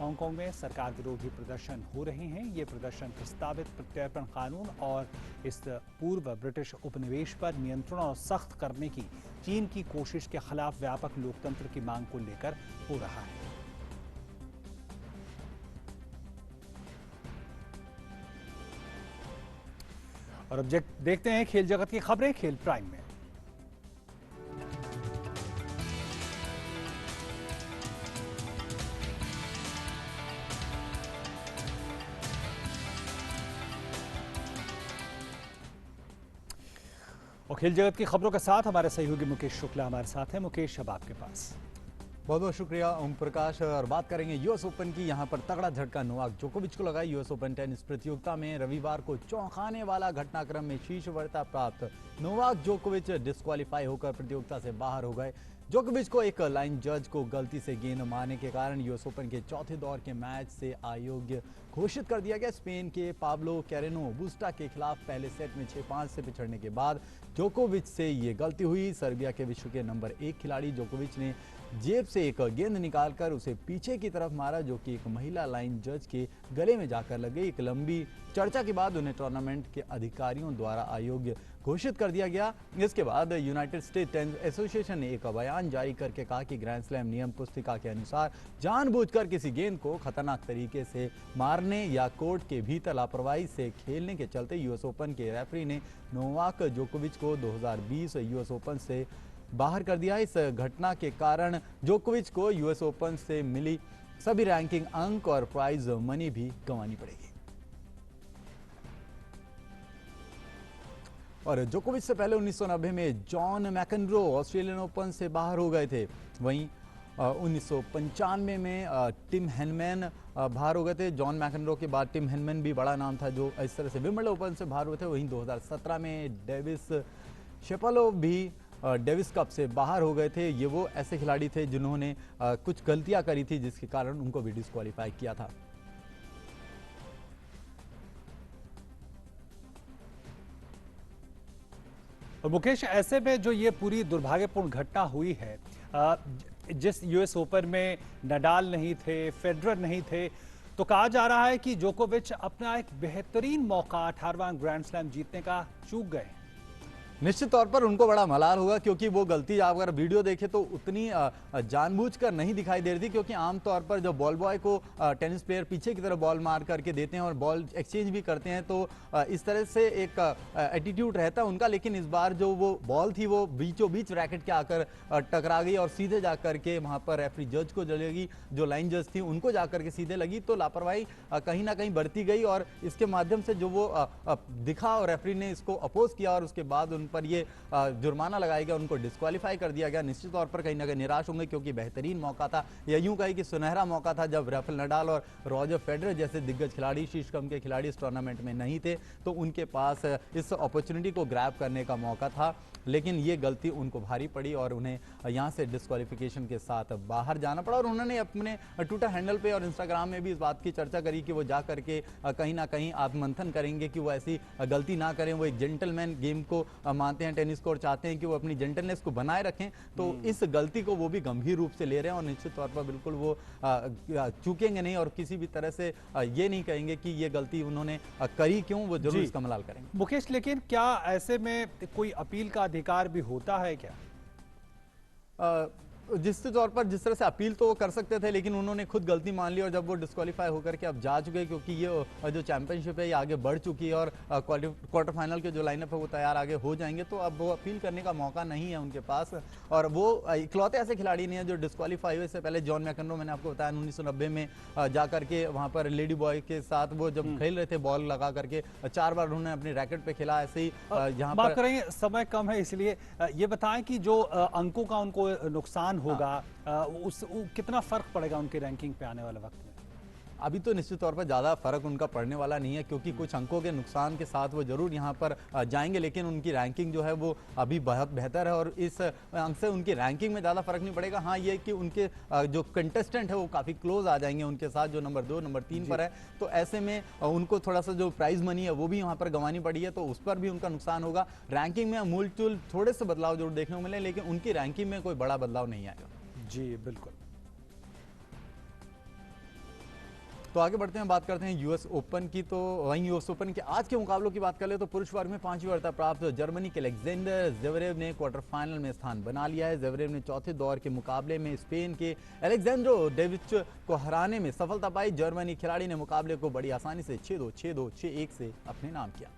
हांगकांग में सरकार विरोधी प्रदर्शन हो रहे हैं। ये प्रदर्शन प्रस्तावित प्रत्यर्पण कानून और इस पूर्व ब्रिटिश उपनिवेश पर नियंत्रण और सख्त करने की चीन की कोशिश के खिलाफ व्यापक लोकतंत्र की मांग को लेकर हो रहा है। और अब देखते हैं खेल जगत की खबरें खेल प्राइम में। और खेल जगत की खबरों के साथ हमारे सहयोगी मुकेश शुक्ला हमारे साथ हैं। मुकेश, अब आपके पास। बहुत बहुत शुक्रिया ओम प्रकाश। और बात करेंगे यूएस ओपन की। यहां पर तगड़ा झटका नोवाक जोकोविच को लगा। यूएस ओपन टेनिस प्रतियोगिता में रविवार को चौंकाने वाला घटनाक्रम में शीर्ष वरीयता प्राप्त नोवाक जोकोविच डिस्क्वालीफाई होकर प्रतियोगिता से बाहर हो गए। जोकोविच को एक लाइन जज को गलती से गेंद मारने के कारण यूएस ओपन के चौथे दौर के मैच से अयोग्य घोषित कर दिया गया। स्पेन के पाब्लो कैरेनो बुस्टा के खिलाफ पहले सेट में 6-5 से पिछड़ने के बाद जोकोविच से ये गलती हुई। सर्बिया के विश्व के नंबर 1 खिलाड़ी जोकोविच ने जेब से एक गेंद निकालकर उसे पीछे की तरफ मारा, जो कि एक महिला लाइन जज के गले में जाकर लग गई। एक लंबी चर्चा के बाद उन्हें टूर्नामेंट के अधिकारियों द्वारा अयोग्य घोषित कर दिया गया। इसके बाद यूनाइटेड स्टेट टेनिस एसोसिएशन ने एक बयान जारी करके कहा कि ग्रैंड स्लैम नियम पुस्तिका के अनुसार जानबूझकर किसी गेंद को खतरनाक तरीके से मारने या कोर्ट के भीतर लापरवाही से खेलने के चलते यूएस ओपन के रेफरी ने नोवाक जोकोविच को 2020 यूएस ओपन से बाहर कर दिया। इस घटना के कारण जोकोविच को यूएस ओपन से मिली सभी रैंकिंग अंक और प्राइज मनी भी गंवानी पड़ेगी। और जोकोविच से पहले 1990 में जॉन मैकेनरो ऑस्ट्रेलियन ओपन से बाहर हो गए थे। वहीं 1995 में टिम हेनमैन बाहर हो गए थे। जॉन मैकेनरो के बाद टिम हेनमैन भी बड़ा नाम था जो इस तरह से विंबलडन ओपन से बाहर हुए थे। वहीं 2017 में डेविस शेपोवालोव भी डेविस कप से बाहर हो गए थे। ये वो ऐसे खिलाड़ी थे जिन्होंने कुछ गलतियां करी थी जिसके कारण उनको भी डिस्क्वालीफाई किया था। और मुकेश, ऐसे में जो ये पूरी दुर्भाग्यपूर्ण घटना हुई है, जिस यूएस ओपन में नडाल नहीं थे, फेडरर नहीं थे, तो कहा जा रहा है कि जोकोविच अपना एक बेहतरीन मौका 18वां ग्रैंड स्लैम जीतने का चूक गए। निश्चित तौर पर उनको बड़ा मलाल होगा, क्योंकि वो गलती आप अगर वीडियो देखें तो उतनी जानबूझकर नहीं दिखाई दे रही थी। क्योंकि आमतौर पर जब बॉल बॉय को टेनिस प्लेयर पीछे की तरफ बॉल मार करके देते हैं और बॉल एक्सचेंज भी करते हैं तो इस तरह से एक एटीट्यूड रहता है उनका। लेकिन इस बार जो वो बॉल थी वो बीचों बीच रैकेट के आकर टकरा गई और सीधे जाकर के वहाँ पर रेफरी जज को जलेगी, जो लाइन जज थी उनको जाकर के सीधे लगी। तो लापरवाही कहीं ना कहीं बरती गई और इसके माध्यम से जो वो दिखा और रेफरी ने इसको अपोज किया और उसके बाद उन पर ये जुर्माना लगाया गया, उनको डिस्क्वालीफाई कर दिया गया। निश्चित तौर पर कहीं ना कहीं निराश होंगे, क्योंकि बेहतरीन मौका था, या यूं कहीं कि सुनहरा मौका था जब राफेल नडाल और रॉजर फेडरर जैसे दिग्गज खिलाड़ी, शीर्ष क्रम के खिलाड़ी इस टूर्नामेंट में नहीं थे, तो उनके पास इस अपॉर्चुनिटी को ग्रैब करने का मौका था। लेकिन ये गलती उनको भारी पड़ी और उन्हें यहाँ से डिस्क्वालिफिकेशन के साथ बाहर जाना पड़ा। और उन्होंने अपने ट्विटर हैंडल पे और इंस्टाग्राम में भी इस बात की चर्चा करी कि वो जा करके कहीं ना कहीं आत्ममंथन करेंगे कि वो ऐसी गलती ना करें। वो एक जेंटलमैन गेम को मानते हैं टेनिस को और चाहते हैं कि वो अपनी जेंटलनेस को बनाए रखें। तो इस गलती को वो भी गंभीर रूप से ले रहे हैं और निश्चित तौर पर बिल्कुल वो चूकेंगे नहीं और किसी भी तरह से ये नहीं कहेंगे कि ये गलती उन्होंने करी क्यों, वो जरूर इसका मलाल करेंगे। मुकेश, लेकिन क्या ऐसे में कोई अपील का अधिकार भी होता है क्या? जिस तौर पर जिस तरह से अपील तो वो कर सकते थे, लेकिन उन्होंने खुद गलती मान ली और जब वो डिस्क्वालीफाई होकर के अब जा चुके, क्योंकि ये जो चैंपियनशिप है ये आगे बढ़ चुकी है और क्वार्टर फाइनल के जो लाइनअप है वो तैयार आगे हो जाएंगे, तो अब वो अपील करने का मौका नहीं है उनके पास। और वो इकलौते ऐसे खिलाड़ी नहीं है जो डिस्क्वालीफाई हुए। इससे पहले जॉन मैकेनरो, मैंने आपको बताया 1990 में जा करके वहाँ पर लेडी बॉय के साथ वो जब खेल रहे थे बॉल लगा करके 4 बार उन्होंने अपने रैकेट पे खेला। ऐसे ही यहाँ बात करेंगे, समय कम है इसलिए ये बताएं कि जो अंकों का उनको नुकसान होगा कितना फर्क पड़ेगा उनके रैंकिंग पे आने वाले वक्त में? अभी तो निश्चित तौर पर ज़्यादा फर्क उनका पड़ने वाला नहीं है, क्योंकि कुछ अंकों के नुकसान के साथ वो जरूर यहाँ पर जाएंगे, लेकिन उनकी रैंकिंग जो है वो अभी बहुत बेहतर है और इस अंक से उनकी रैंकिंग में ज़्यादा फर्क नहीं पड़ेगा। हाँ, ये कि उनके जो कंटेस्टेंट है वो काफ़ी क्लोज आ जाएंगे उनके साथ, जो नंबर 2 नंबर 3 पर है। तो ऐसे में उनको थोड़ा सा जो प्राइज मनी है वो भी यहाँ पर गंवानी पड़ी है, तो उस पर भी उनका नुकसान होगा। रैंकिंग में मूल थोड़े से बदलाव जरूर देखने को मिले, लेकिन उनकी रैंकिंग में कोई बड़ा बदलाव नहीं आएगा। जी बिल्कुल। तो आगे बढ़ते हैं, बात करते हैं यूएस ओपन की। तो वहीं यूएस ओपन के आज के मुकाबलों की बात कर ले तो पुरुष वर्ग में 5वीं वरीयता प्राप्त जर्मनी के अलेक्जेंडर ज़्वेरेव ने क्वार्टर फाइनल में स्थान बना लिया है। ज़्वेरेव ने चौथे दौर के मुकाबले में स्पेन के अलेक्जेंड्रो डेविच को हराने में सफलता पाई। जर्मनी खिलाड़ी ने मुकाबले को बड़ी आसानी से 6-2, 6-2, 6-1 से अपने नाम किया।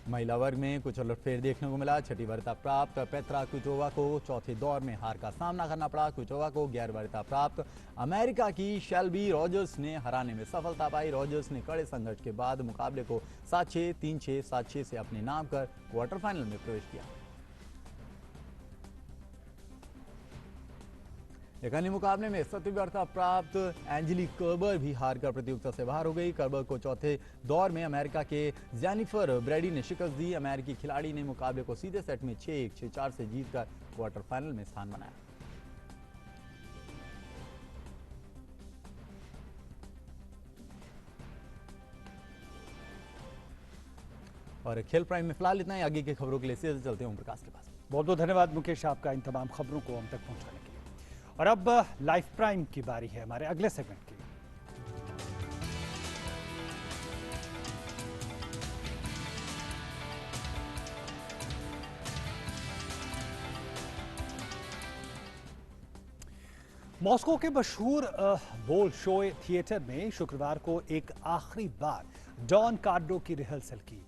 महिला वर्ग में कुछ उलटफेर देखने को मिला। छठी वरीयता प्राप्त पेत्रा क्विटोवा को चौथे दौर में हार का सामना करना पड़ा। क्विटोवा को गैर वरीयता प्राप्त अमेरिका की शेल्बी रॉजर्स ने हराने में सफलता पाई। रॉजर्स ने कड़े संघर्ष के बाद मुकाबले को 7-6, 3-6, 7-6 से अपने नाम कर क्वार्टर फाइनल में प्रवेश किया। एक अन्य मुकाबले में सतवीं वरीयता प्राप्त एंजेलिक कर्बर भी हारकर प्रतियोगिता से बाहर हो गई। कर्बर को चौथे दौर में अमेरिका के जेनिफर ब्रैडी ने शिकस्त दी। अमेरिकी खिलाड़ी ने मुकाबले को सीधे सेट में 6-1, 6-4 से जीतकर क्वार्टर फाइनल में स्थान बनाया। और खेल प्राइम में फिलहाल इतना ही। आगे की खबरों के लिए सीधे चलते हैं ओम प्रकाश के पास। बहुत बहुत धन्यवाद मुकेश आपका इन तमाम खबरों को हम तक पहुंचाने के लिए। और अब लाइफ प्राइम की बारी है हमारे अगले सेगमेंट की। मॉस्को के मशहूर बोल्शोय थिएटर में शुक्रवार को एक आखिरी बार डॉन कार्डो की रिहर्सल की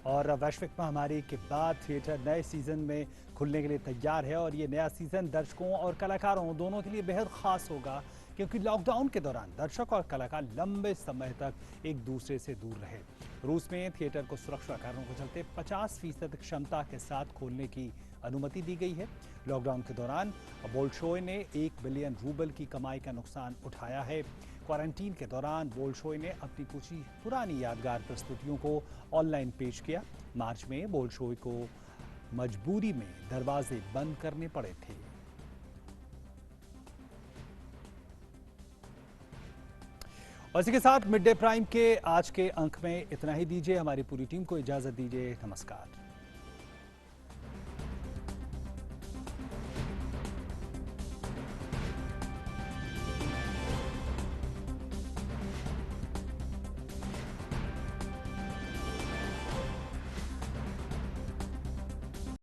और वैश्विक महामारी के बाद थिएटर नए सीजन में खुलने के लिए तैयार है। और ये नया सीजन दर्शकों और कलाकारों दोनों के लिए बेहद खास होगा क्योंकि लॉकडाउन के दौरान दर्शक और कलाकार लंबे समय तक एक दूसरे से दूर रहे। रूस में थिएटर को सुरक्षा कारणों के चलते 50% क्षमता के साथ खोलने की अनुमति दी गई है। लॉकडाउन के दौरान बोल्शोय ने 1 बिलियन रूबल की कमाई का नुकसान उठाया है। क्वारंटीन के दौरान बोल्शोय ने अपनी कुछ पुरानी यादगार प्रस्तुतियों को ऑनलाइन पेश किया। मार्च में बोल्शोय को मजबूरी में दरवाजे बंद करने पड़े थे। और इसी के साथ मिड डे प्राइम के आज के अंक में इतना ही दीजिए। हमारी पूरी टीम को इजाजत दीजिए। नमस्कार।